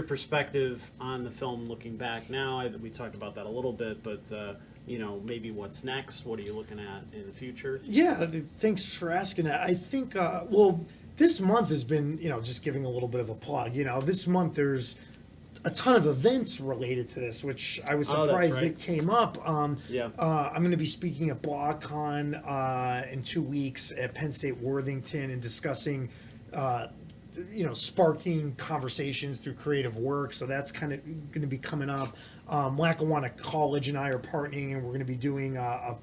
perspective on the film looking back now? We talked about that a little bit, but maybe what's next? What are you looking at in the future? Yeah, thanks for asking that. I think, this month has been, just giving a little bit of a plug. This month there's a ton of events related to this, which I was surprised right. that came up. Yeah. I'm going to be speaking at BlogCon in 2 weeks at Penn State Worthington and discussing, sparking conversations through creative work. So that's kind of going to be coming up. Lackawanna College and I are partnering, and we're going to be doing a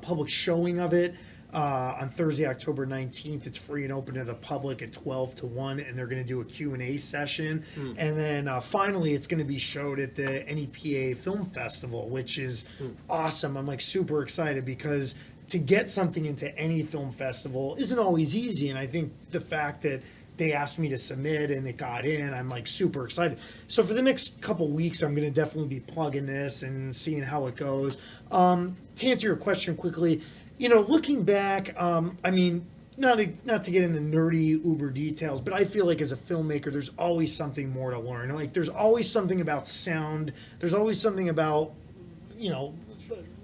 public showing of it. On Thursday, October 19th. It's free and open to the public at 12 to 1, and they're going to do a Q&A session. And then finally, it's going to be showed at the NEPA Film Festival, which is awesome. I'm super excited because to get something into any film festival isn't always easy, and I think the fact that they asked me to submit and it got in, I'm super excited. So for the next couple weeks, I'm going to definitely be plugging this and seeing how it goes. To answer your question quickly, looking back, not to get in the nerdy uber details, but I feel like as a filmmaker, there's always something more to learn. Like there's always something about sound. There's always something about,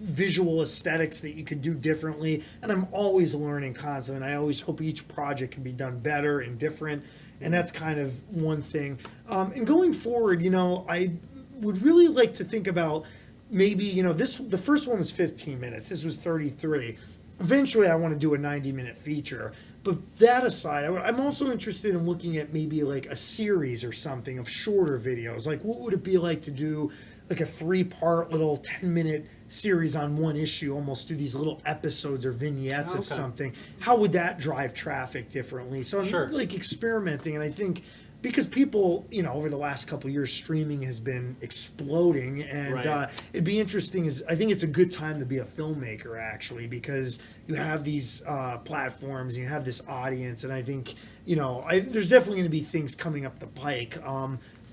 visual aesthetics that you could do differently. And I'm always learning constantly. And I always hope each project can be done better and different. And that's kind of one thing. And going forward, I would really like to think about maybe, the first one was 15 minutes. This was 33. Eventually, I want to do a 90-minute feature. But that aside, I'm also interested in looking at maybe like a series or something of shorter videos. Like, what would it be like to do like a 3-part little 10-minute series on one issue, almost do these little episodes or vignettes of something? How would that drive traffic differently? So I'm like experimenting, and I think because people, over the last couple of years, streaming has been exploding, and it'd be interesting. I think it's a good time to be a filmmaker, actually, because you have these platforms, and you have this audience, and I think, there's definitely going to be things coming up the pike.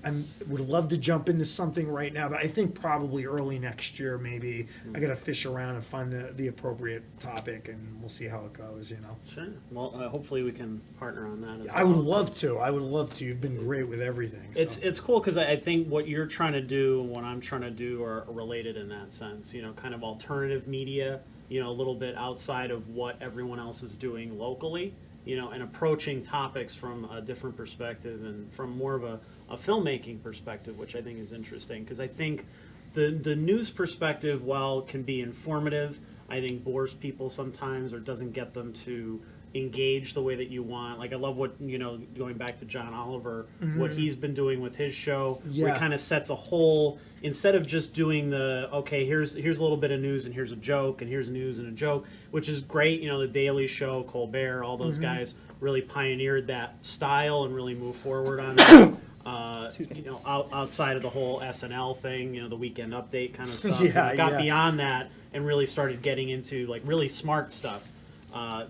I would love to jump into something right now, but I think probably early next year, maybe I got to fish around and find the appropriate topic, and we'll see how it goes. Sure. Well, hopefully we can partner on that. I would love to. You've been great with everything. So. It's cool because I think what you're trying to do and what I'm trying to do are related in that sense. Kind of alternative media. A little bit outside of what everyone else is doing locally. And approaching topics from a different perspective and from more of a filmmaking perspective, which I think is interesting, because I think the news perspective, while it can be informative, I think bores people sometimes or doesn't get them to engage the way that you want. Like, I love what, going back to John Oliver, what he's been doing with his show, where he kind of sets a whole, instead of just doing here's a little bit of news and here's a joke and here's news and a joke, which is great. The Daily Show, Colbert, all those guys really pioneered that style and really moved forward on that. Outside of the whole SNL thing, the Weekend Update kind of stuff. Got beyond that and really started getting into like really smart stuff.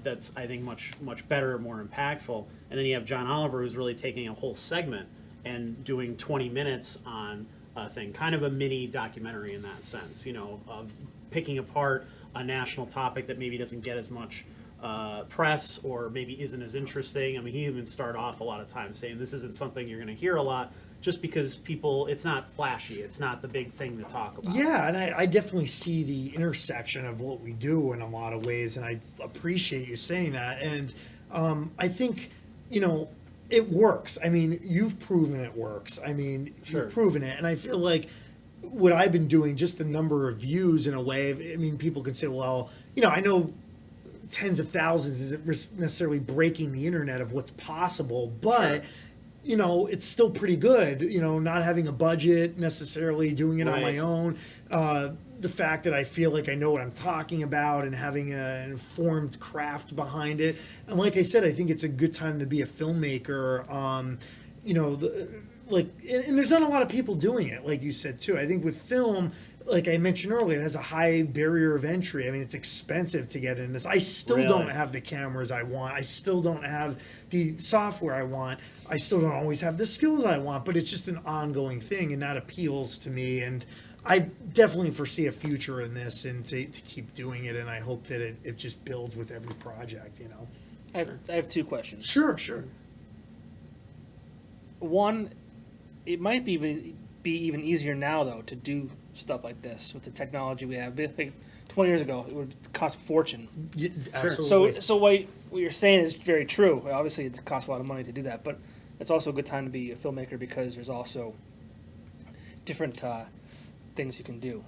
That's, I think, much better, more impactful. And then you have John Oliver, who's really taking a whole segment and doing 20 minutes on a thing, kind of a mini documentary in that sense, of picking apart a national topic that maybe doesn't get as much press or maybe isn't as interesting. I mean, he even started off a lot of times saying this isn't something you're going to hear a lot, just because it's not flashy. It's not the big thing to talk about. Yeah, and I definitely see the intersection of what we do in a lot of ways, and I appreciate you saying that. And I think, it works. I mean, you've proven it works. I mean, you've proven it. And I feel like what I've been doing, just the number of views in a way, I mean, people could say, well, I know tens of thousands isn't necessarily breaking the internet of what's possible, but it's still pretty good, not having a budget necessarily, doing it on my own. The fact that I feel like I know what I'm talking about and having an informed craft behind it. And like I said, I think it's a good time to be a filmmaker. And there's not a lot of people doing it, like you said, too. I think with film, like I mentioned earlier, it has a high barrier of entry. I mean, it's expensive to get in this. I still don't have the cameras I want. I still don't have the software I want. I still don't always have the skills I want, but it's just an ongoing thing, and that appeals to me. And I definitely foresee a future in this and to keep doing it, and I hope that it just builds with every project, I have two questions. Sure. One, it might be even easier now, though, to do stuff like this with the technology we have. I think 20 years ago, it would cost a fortune. Yeah, absolutely. So what you're saying is very true. Obviously, it costs a lot of money to do that, but it's also a good time to be a filmmaker because there's also different things you can do.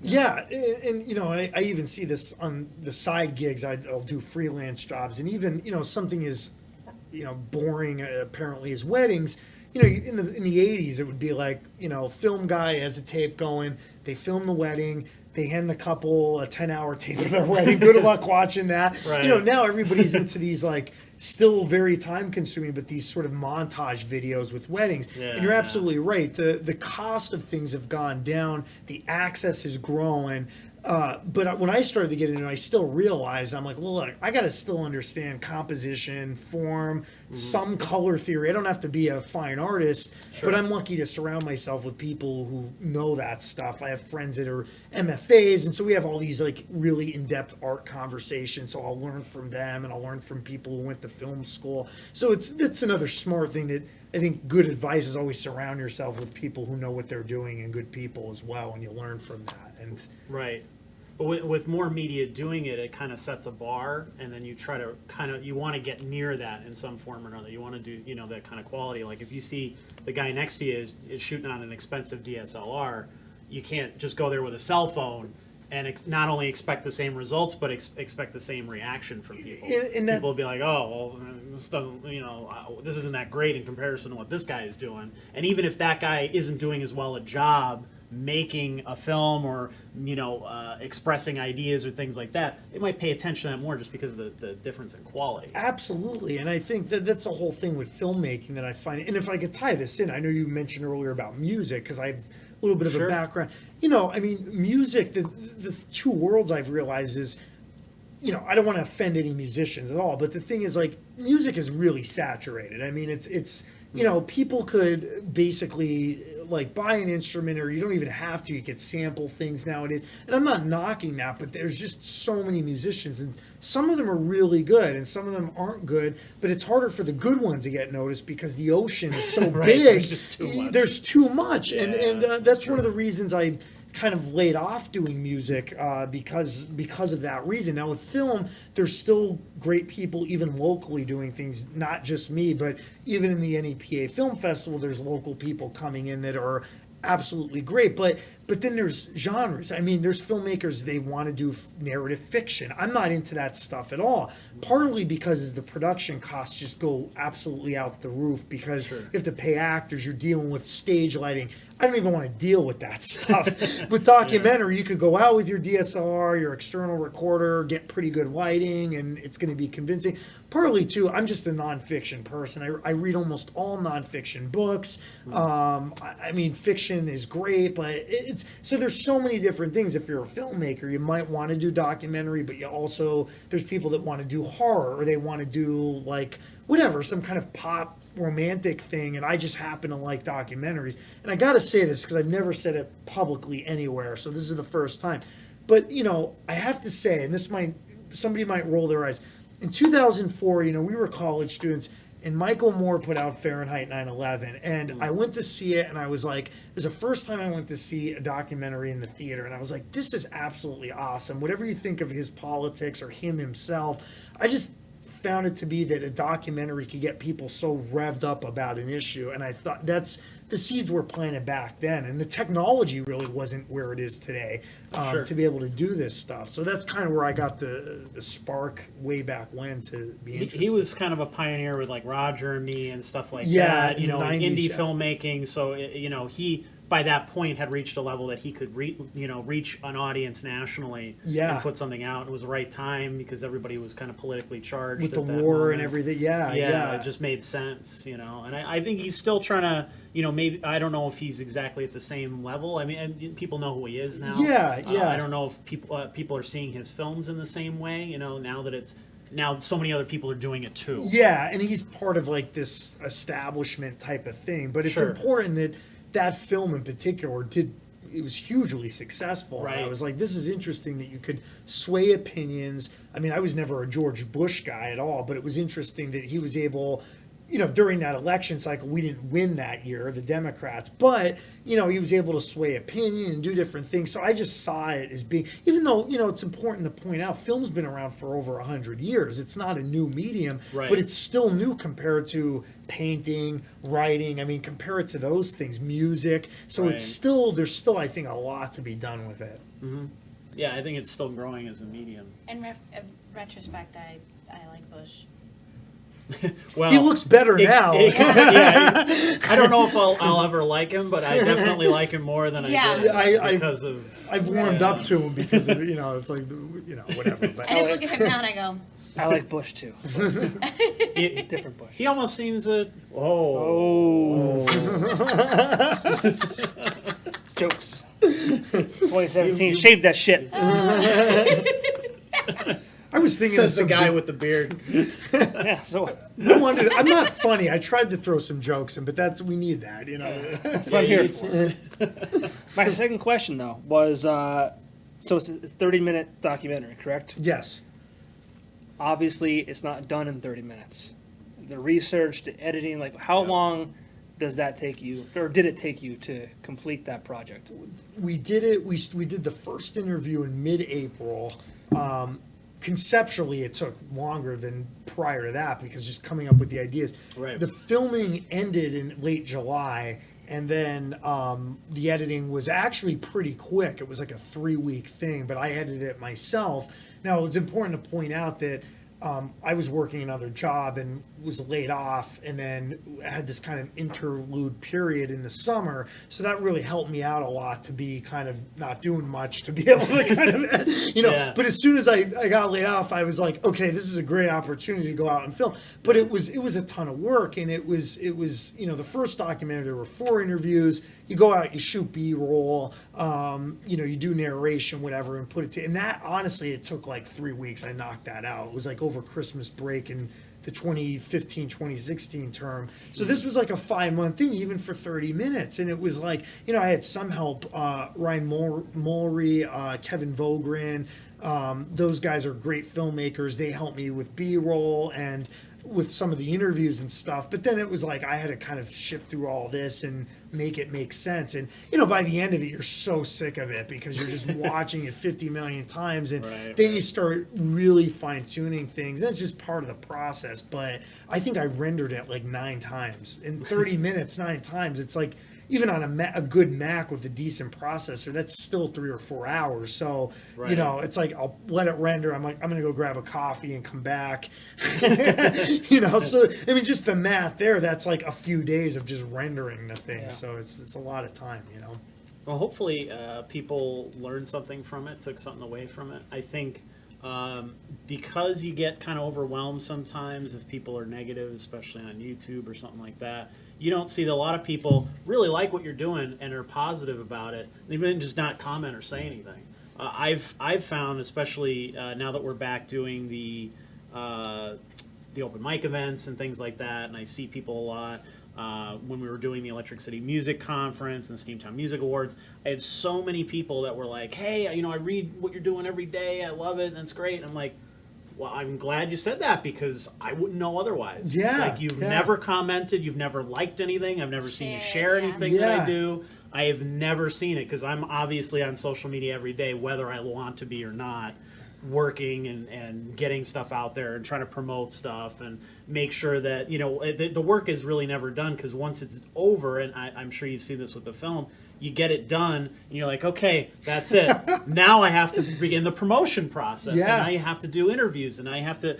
Yeah, and I even see this on the side gigs. I'll do freelance jobs, and even something as boring apparently as weddings. In the 80s, it would be like, film guy has a tape going, they film the wedding, they hand the couple a 10-hour tape of their wedding. Good luck watching that. Right. Now everybody's into these, like, still very time-consuming, but these sort of montage videos with weddings. Yeah, and you're absolutely right. The cost of things have gone down. The access is growing. But when I started to get into it, I still realized, I'm like, well, look, I got to still understand composition, form, some color theory. I don't have to be a fine artist, but I'm lucky to surround myself with people who know that stuff. I have friends that are MFAs, and so we have all these like really in-depth art conversations. So I'll learn from them, and I'll learn from people who went to film school. So it's another smart thing that I think good advice is always surround yourself with people who know what they're doing and good people as well, and you learn from that. And right. But with more media doing it, it kind of sets a bar, and then you try to you want to get near that in some form or another. You want to do, that kind of quality. Like if you see the guy next to you is shooting on an expensive DSLR, you can't just go there with a cell phone and not only expect the same results, but expect the same reaction from people. People will be like, oh, well, this doesn't, this isn't that great in comparison to what this guy is doing. And even if that guy isn't doing as well a job making a film or expressing ideas or things like that, they might pay attention to that more just because of the difference in quality. Absolutely, and I think that's the whole thing with filmmaking that I find. And if I could tie this in, I know you mentioned earlier about music because I have a little bit of a background. Music. The two worlds I've realized is, I don't want to offend any musicians at all, but the thing is, like, music is really saturated. I mean, it's people could basically like buy an instrument, or you don't even have to. You can sample things nowadays, and I'm not knocking that, but there's just so many musicians, and some of them are really good, and some of them aren't good. But it's harder for the good ones to get noticed because the ocean is so right, big. There's just too much. There's too much, Yeah, and that's one of the reasons I kind of laid off doing music because of that reason. Now with film, there's still great people even locally doing things, not just me, but even in the NEPA Film Festival, there's local people coming in that are absolutely great. But then there's genres. I mean, there's filmmakers, they want to do narrative fiction. I'm not into that stuff at all. Partly because the production costs just go absolutely out the roof because you have to pay actors, you're dealing with stage lighting. I don't even want to deal with that stuff. With documentary, you could go out with your DSLR, your external recorder, get pretty good lighting, and it's going to be convincing. Partly, too, I'm just a nonfiction person. I read almost all nonfiction books. I mean, fiction is great, but it's so there's so many different things. If you're a filmmaker, you might want to do documentary, but you also, there's people that want to do horror, or they want to do, like, whatever, some kind of pop romantic thing, and I just happen to like documentaries. And I got to say this because I've never said it publicly anywhere, so this is the first time. But, I have to say, and somebody might roll their eyes. In 2004, we were college students, and Michael Moore put out Fahrenheit 9/11, and I went to see it, and I was like, it was the first time I went to see a documentary in the theater, and I was like, this is absolutely awesome. Whatever you think of his politics or him himself, I just found it to be that a documentary could get people so revved up about an issue, and I thought the seeds were planted back then, and the technology really wasn't where it is today to be able to do this stuff. So that's kind of where I got the spark way back when to be interested. He was kind of a pioneer with like Roger and Me and stuff like Yeah, that. in the 90s, indie filmmaking. So he by that point had reached a level that he could reach an audience nationally and put something out. It was the right time because everybody was kind of politically charged with the at that war moment. and everything. Yeah, it just made sense, And I think he's still trying to, maybe, I don't know if he's exactly at the same level. I mean, and people know who he is now. I don't know if people are seeing his films in the same way, now so many other people are doing it too. Yeah, and he's part of like this establishment type of thing. But it's important that film in particular it was hugely successful. Right. And I was like, this is interesting that you could sway opinions. I mean, I was never a George Bush guy at all, but it was interesting that he was able, during that election cycle, we didn't win that year, the Democrats, but, he was able to sway opinion and do different things. So I just saw it as being, even though, it's important to point out, film's been around for over 100 years. It's not a new medium, but it's still new compared to painting, writing. I mean, compare it to those things, music. So there's still, I think, a lot to be done with it. Mm-hmm. Yeah, I think it's still growing as a medium. In retrospect, I like Bush. Well, he looks better now. I don't know if I'll ever like him, but I definitely like him more than I did because of. I've warmed up to him because of it's like whatever. But I just look at him now and I go, I like Bush too. Different Bush. He almost seems Jokes. It's 2017. Shave that shit. I was thinking Says the of guy with the beard. Yeah. So I'm not funny. I tried to throw some jokes in, but we need that, you know. that's what I'm here for. My second question though was, so it's a 30-minute documentary, correct? Yes. Obviously, it's not done in 30 minutes. The research, the editing, like how long does that take you, or did it take you to complete that project? We did it. We did the first interview in mid-April. Conceptually, it took longer than prior to that because just coming up with the ideas. Right. The filming ended in late July, and then the editing was actually pretty quick. It was like a 3-week thing, but I edited it myself. Now, it's important to point out that I was working another job and was laid off, and then had this kind of interlude period in the summer. So that really helped me out a lot to be kind of not doing much, to be able to kind of, you know. Yeah. But as soon as I got laid off, I was like, okay, this is a great opportunity to go out and film. But it was a ton of work, and it was you know, the first documentary, there were 4 interviews. You go out, you shoot B-roll, you know, you do narration, whatever, and put it to, and that, honestly, it took like 3 weeks. I knocked that out. It was like over Christmas break and the 2015-2016 term. So this was like a 5-month thing, even for 30 minutes. And it was like, you know, I had some help, Ryan Mulry, Kevin Vogren. Those guys are great filmmakers. They helped me with B-roll and with some of the interviews and stuff. But then it was like I had to kind of shift through all this and make it make sense. And, you know, by the end of it, you're so sick of it because you're just watching it 50 million times. And then you start really fine-tuning things. That's just part of the process. But I think I rendered it like 9 times. In 30 minutes, 9 times. It's like, even on a good Mac with a decent processor, that's still 3 or 4 hours. So, you know, it's like I'll let it render. I'm like, I'm going to go grab a coffee and come back. You know, so, I mean, just the math there, that's like a few days of just rendering the thing. Yeah. So it's a lot of time, you know. Well, hopefully people learned something from it, took something away from it. I think because you get kind of overwhelmed sometimes if people are negative, especially on YouTube or something like that. You don't see that a lot of people really like what you're doing and are positive about it. They may just not comment or say anything. I've found, especially now that we're back doing the open mic events and things like that, and I see people a lot. When we were doing the Electric City Music Conference and the Steamtown Music Awards, I had so many people that were like, "Hey, you know, I read what you're doing every day. I love it, and it's great." And I'm like, well, I'm glad you said that because I wouldn't know otherwise. Yeah. Like, you've never commented, you've never liked anything, I've never seen you share anything that I do. I have never seen it because I'm obviously on social media every day, whether I want to be or not, working and getting stuff out there and trying to promote stuff and make sure that, you know, the work is really never done because once it's over, and I'm sure you've seen this with the film, you get it done, and you're like, okay, that's it. Now I have to begin the promotion process. Yeah. And now you have to do interviews, and I have to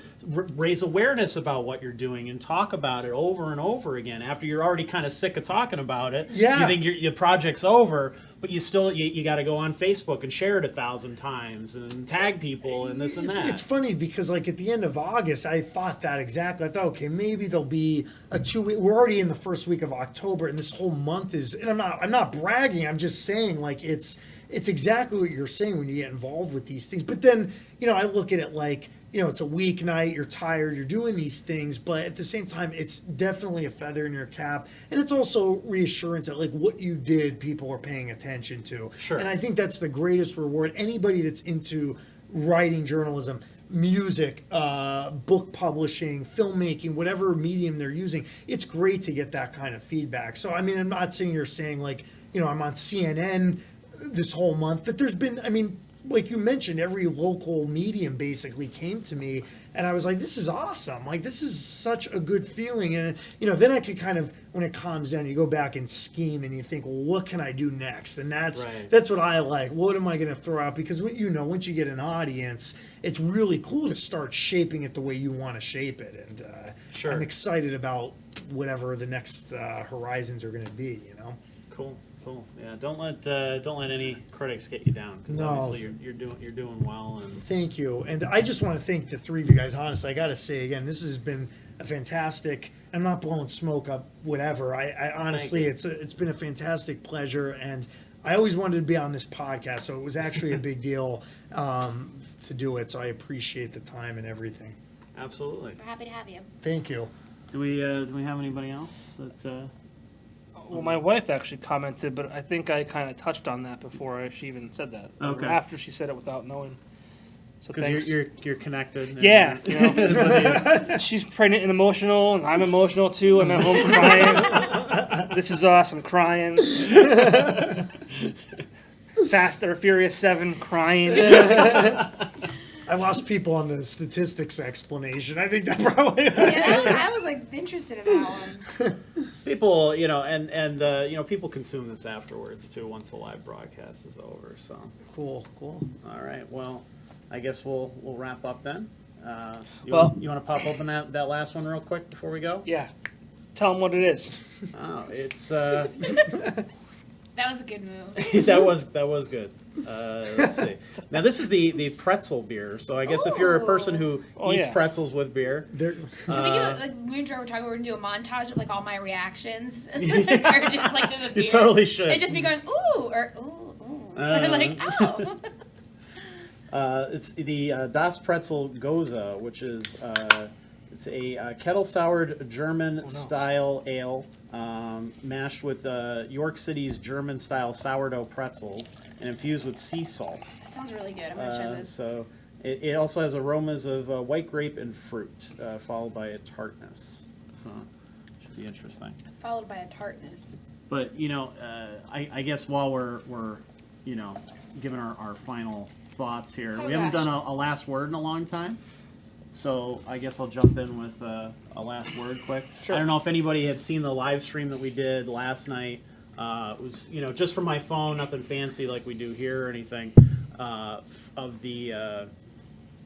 raise awareness about what you're doing and talk about it over and over again. After you're already kind of sick of talking about it, you think your project's over, but you still you got to go on Facebook and share it 1,000 times and tag people and this and that. It's funny because like at the end of August, I thought that exactly. I thought, okay, maybe there'll be a 2-week. We're already in the first week of October, and this whole month is. And I'm not bragging. I'm just saying like it's exactly what you're saying when you get involved with these things. But then, you know, I look at it like, you know, it's a weeknight, you're tired, you're doing these things, but at the same time, it's definitely a feather in your cap. And it's also reassurance that, like, what you did, people are paying attention to. Sure. And I think that's the greatest reward. Anybody that's into writing journalism, music, book publishing, filmmaking, whatever medium they're using, it's great to get that kind of feedback. So, I mean, I'm not sitting here saying, like, you know, I'm on CNN this whole month, but there's been, I mean, like you mentioned, every local medium basically came to me, and I was like, this is awesome. Like, this is such a good feeling. And, you know, then I could kind of, when it calms down, you go back and scheme and you think, well, what can I do next? And that's what I like. What am I going to throw out? Because, you know, once you get an audience, it's really cool to start shaping it the way you want to shape it. And I'm excited about whatever the next horizons are going to be, you know? Cool. Yeah, don't let any critics get you down. Because obviously you're doing well. And thank you. And I just want to thank the three of you guys. Honestly, I got to say again, this has been a fantastic. I'm not blowing smoke up, whatever. I honestly, it's been a fantastic pleasure, and I always wanted to be on this podcast, so it was actually a big deal to do it. So I appreciate the time and everything. Absolutely. We're happy to have you. Thank you. Do we have anybody else that? Well, my wife actually commented, but I think I kind of touched on that before she even said that. Okay. Or after she said it without knowing. So Because you're connected. Yeah. You know, she's pregnant and emotional, and I'm emotional too. I'm at home crying. This is us. I'm crying. Fast or Furious 7 crying. I lost people on the statistics explanation. I think that probably. Yeah, I was like interested in that one. People, and people consume this afterwards too once the live broadcast is over. So Cool. all right. Well, I guess we'll wrap up then. You Well- want to pop open that last one real quick before we go? Yeah. Tell them what it is. Oh, it's That was a good move. that was good. Let's see. Now this is the pretzel beer. So I guess if you're a person who Oh, eats yeah. pretzels with beer, There, Can we do it, like me and Joe were talking, we're gonna do a montage of like all my reactions, or just like to the beer. you totally should. And just be going ooh or ooh, or like oh. It's the Das Pretzel Gose, which is it's a kettle soured German style ale, mashed with York City's German style sourdough pretzels and infused with sea salt. That sounds really good. I'm gonna try this. So it also has aromas of white grape and fruit, followed by a tartness. So should be interesting. Followed by a tartness. But I guess while we're giving our final thoughts here, Oh, we haven't gosh. done a last word in a long time. So I guess I'll jump in with a last word quick. Sure. I don't know if anybody had seen the live stream that we did last night. It was just from my phone, nothing fancy like we do here or anything. Of the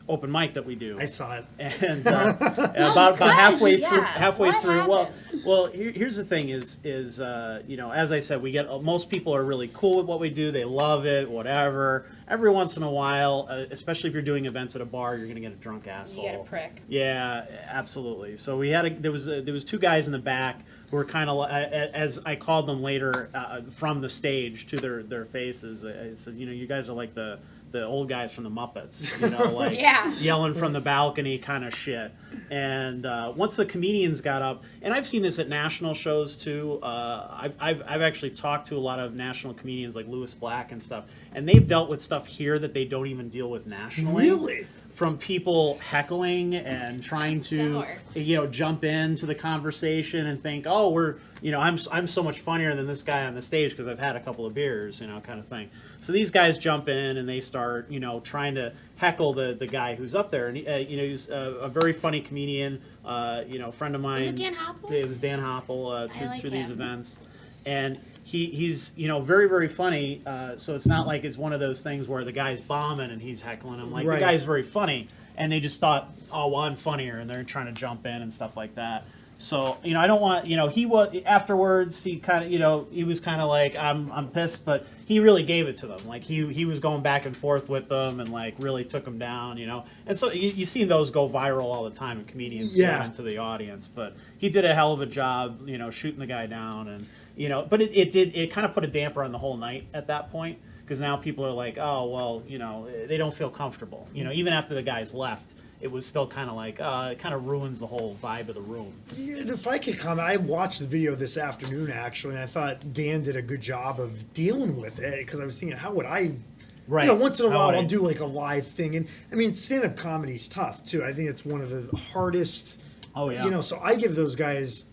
open mic that we do. I saw it. And about halfway yeah. through. What happened? Well, here's the thing: is as I said, we get most people are really cool with what we do. They love it, whatever. Every once in a while, especially if you're doing events at a bar, you're gonna get a drunk asshole. You get a prick. Yeah, absolutely. So we had there was two guys in the back who were kind of, as I called them later from the stage to their faces. I said, you guys are like the old guys from the Muppets, like Yeah. yelling from the balcony kind of shit. And once the comedians got up, and I've seen this at national shows too. I've actually talked to a lot of national comedians like Louis Black and stuff, and they've dealt with stuff here that they don't even deal with nationally. Really? From people heckling and trying to, Similar. jump into the conversation and think, oh, we're, I'm so much funnier than this guy on the stage because I've had a couple of beers, kind of thing. So these guys jump in and they start, trying to heckle the guy who's up there, and he's a very funny comedian, friend of mine. Was it Dan Hoppel? It was Dan Hoppel I like through these him. events, and he's very, very funny. So it's not like it's one of those things where the guy's bombing and he's heckling him. Like Right. the guy's very funny, and they just thought, oh, well, I'm funnier, and they're trying to jump in and stuff like that. So I don't want he was afterwards. He kind of he was kind of like I'm pissed, but he really gave it to them. Like he was going back and forth with them and like really took them down. And so you see those go viral all the time, and comedians get into the audience. But he did a hell of a job, shooting the guy down, and but it kind of put a damper on the whole night at that point, because now people are like, oh well, they don't feel comfortable. Even after the guys left, it was still kind of like, it kind of ruins the whole vibe of the room. Yeah, if I could comment, I watched the video this afternoon actually, and I thought Dan did a good job of dealing with it, because I was thinking, how would I? Right. Once in a How while would I- I'll do like a live thing, and I mean stand-up comedy's tough too. I think it's one of the hardest. Oh yeah. So I give those guys,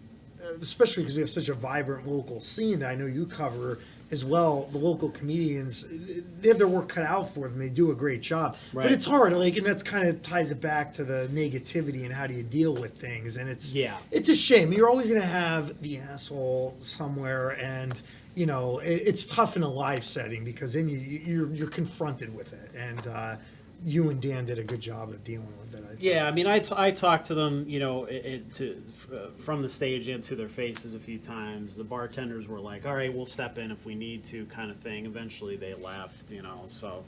especially because we have such a vibrant local scene that I know you cover as well. The local comedians, they have their work cut out for them. They do a great job, Right. but it's hard. And that's kind of ties it back to the negativity and how do you deal with things. And it's a shame. You're always going to have the asshole somewhere, and it's tough in a live setting because then you're confronted with it. And you and Dan did a good job of dealing with it. I think. Yeah, I mean, I talked to them, from the stage and to their faces a few times. The bartenders were like, all right, we'll step in if we need to, kind of thing. Eventually they left, so.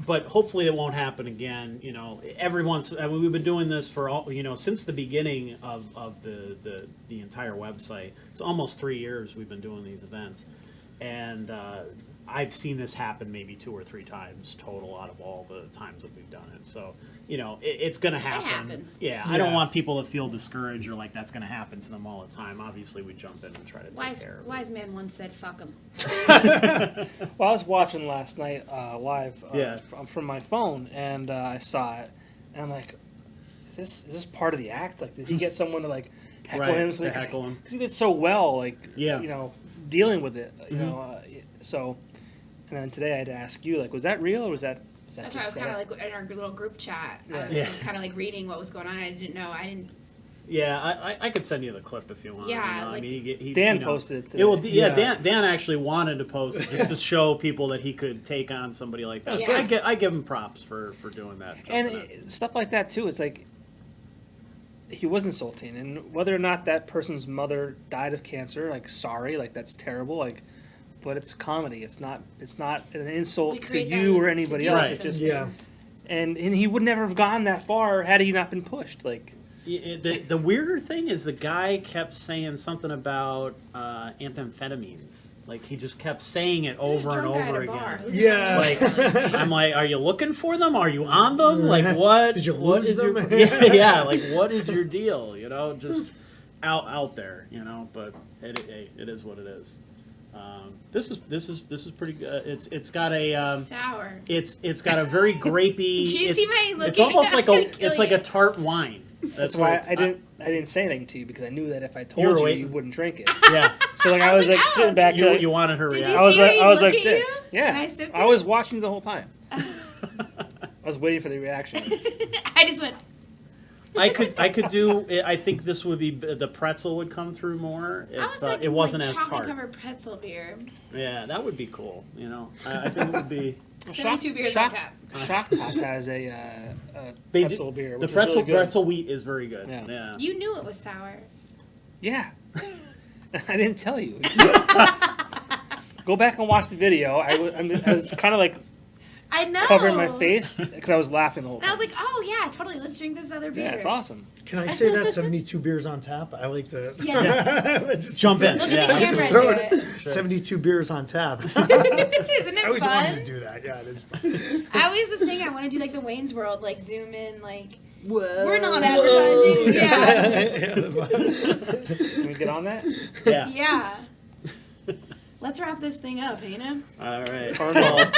But hopefully it won't happen again. We've been doing this for all, since the beginning of the entire website. It's almost 3 years we've been doing these events. And I've seen this happen maybe 2 or 3 times total out of all the times that we've done it. So, it's going to happen. happens. Yeah, I don't want people to feel discouraged or like that's going to happen to them all the time. Obviously, we jump in and try to take care of it. Wise man once said, "Fuck 'em." Well, I was watching last night live Yeah. from my phone, and I saw it, and I'm like, is this part of the act? Like, did he get someone to like heckle Right, him? to heckle him. Because he did so well, like, Yeah. dealing with it, so. And then today I had to ask you, like, was that real or was that That's why I was kind of like in our little group chat. Yeah. I was kind of like reading what was going on. I didn't know. Yeah, I could send you the clip if you want. Yeah, I mean, he Dan posted it today. Dan actually wanted to post it just to show people that he could take on somebody like that. So Yeah. I give him props for doing that. And stuff like that too. It's like he was insulting, and whether or not that person's mother died of cancer, like, sorry, like, that's terrible, like, but it's comedy. It's not an insult to you or anybody else. Right. It's just and he would never have gone that far had he not been pushed. Like, the weirder thing is the guy kept saying something about amphetamines. Like, he just kept saying it over and over again. Yeah. Like, I'm like, are you looking for them? Are you on them? Like, what? Did you what lose is them? yeah, like, what is your deal? Just out there. But it is what it is. This is pretty good. It's got a sour. It's got a very grapey. Do you see my look? It's almost like a tart wine. that's why I didn't say anything to you, because I knew that if I You told were you, waiting. you wouldn't drink it. Yeah, So like I was like sitting back. you, like, you wanted her Did reaction. you I was see like me I was look like at this. you? Yeah, And I sipped I it? was watching the whole time. I was waiting for the reaction. I just went. I could do. I think this would be the pretzel would come through more I if was like, it wasn't as chocolate tart. covered pretzel beer. Yeah, that would be cool. I think it would be. 72 beers on tap. Shock Top has a They do- pretzel beer. The Which pretzel is really good. pretzel wheat is very good. Yeah. You knew it was sour. Yeah. I didn't tell you. Go back and watch the video. I was kind of like I know. covering my face because I was laughing the whole And time. I was like, oh yeah, totally. Let's drink this other beer. Yeah, it's awesome. Can I say that 72 beers on tap? I like to Yes. Jump in. Look Yeah. at the just camera throw and it. do it. 72 beers on tap. Isn't I it always fun? wanted to do that. Yeah, it is fun. I always was saying I want to do like the Wayne's World, like zoom in, like Whoa. we're not advertising. Yeah. Can we get on that? Yeah. Yeah. Let's wrap this thing up, Hannah. All right. Well,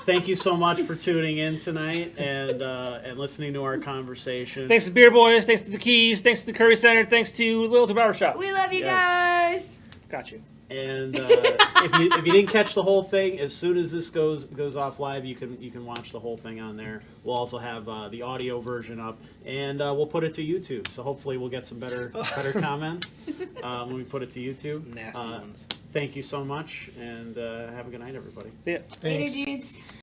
thank you so much for tuning in tonight and listening to our conversation. Thanks to Beer Boys. Thanks to the Keys. Thanks to the Curry Center. Thanks to Littleton Barbershop. We love you Yes. guys. Got you. And if you didn't catch the whole thing, as soon as this goes off live, you can watch the whole thing on there. We'll also have the audio version up, and we'll put it to YouTube. So hopefully we'll get some better comments when we put it to YouTube. Some nasty ones. Thank you so much, and have a good night, everybody. See ya. Later, Thanks. dudes.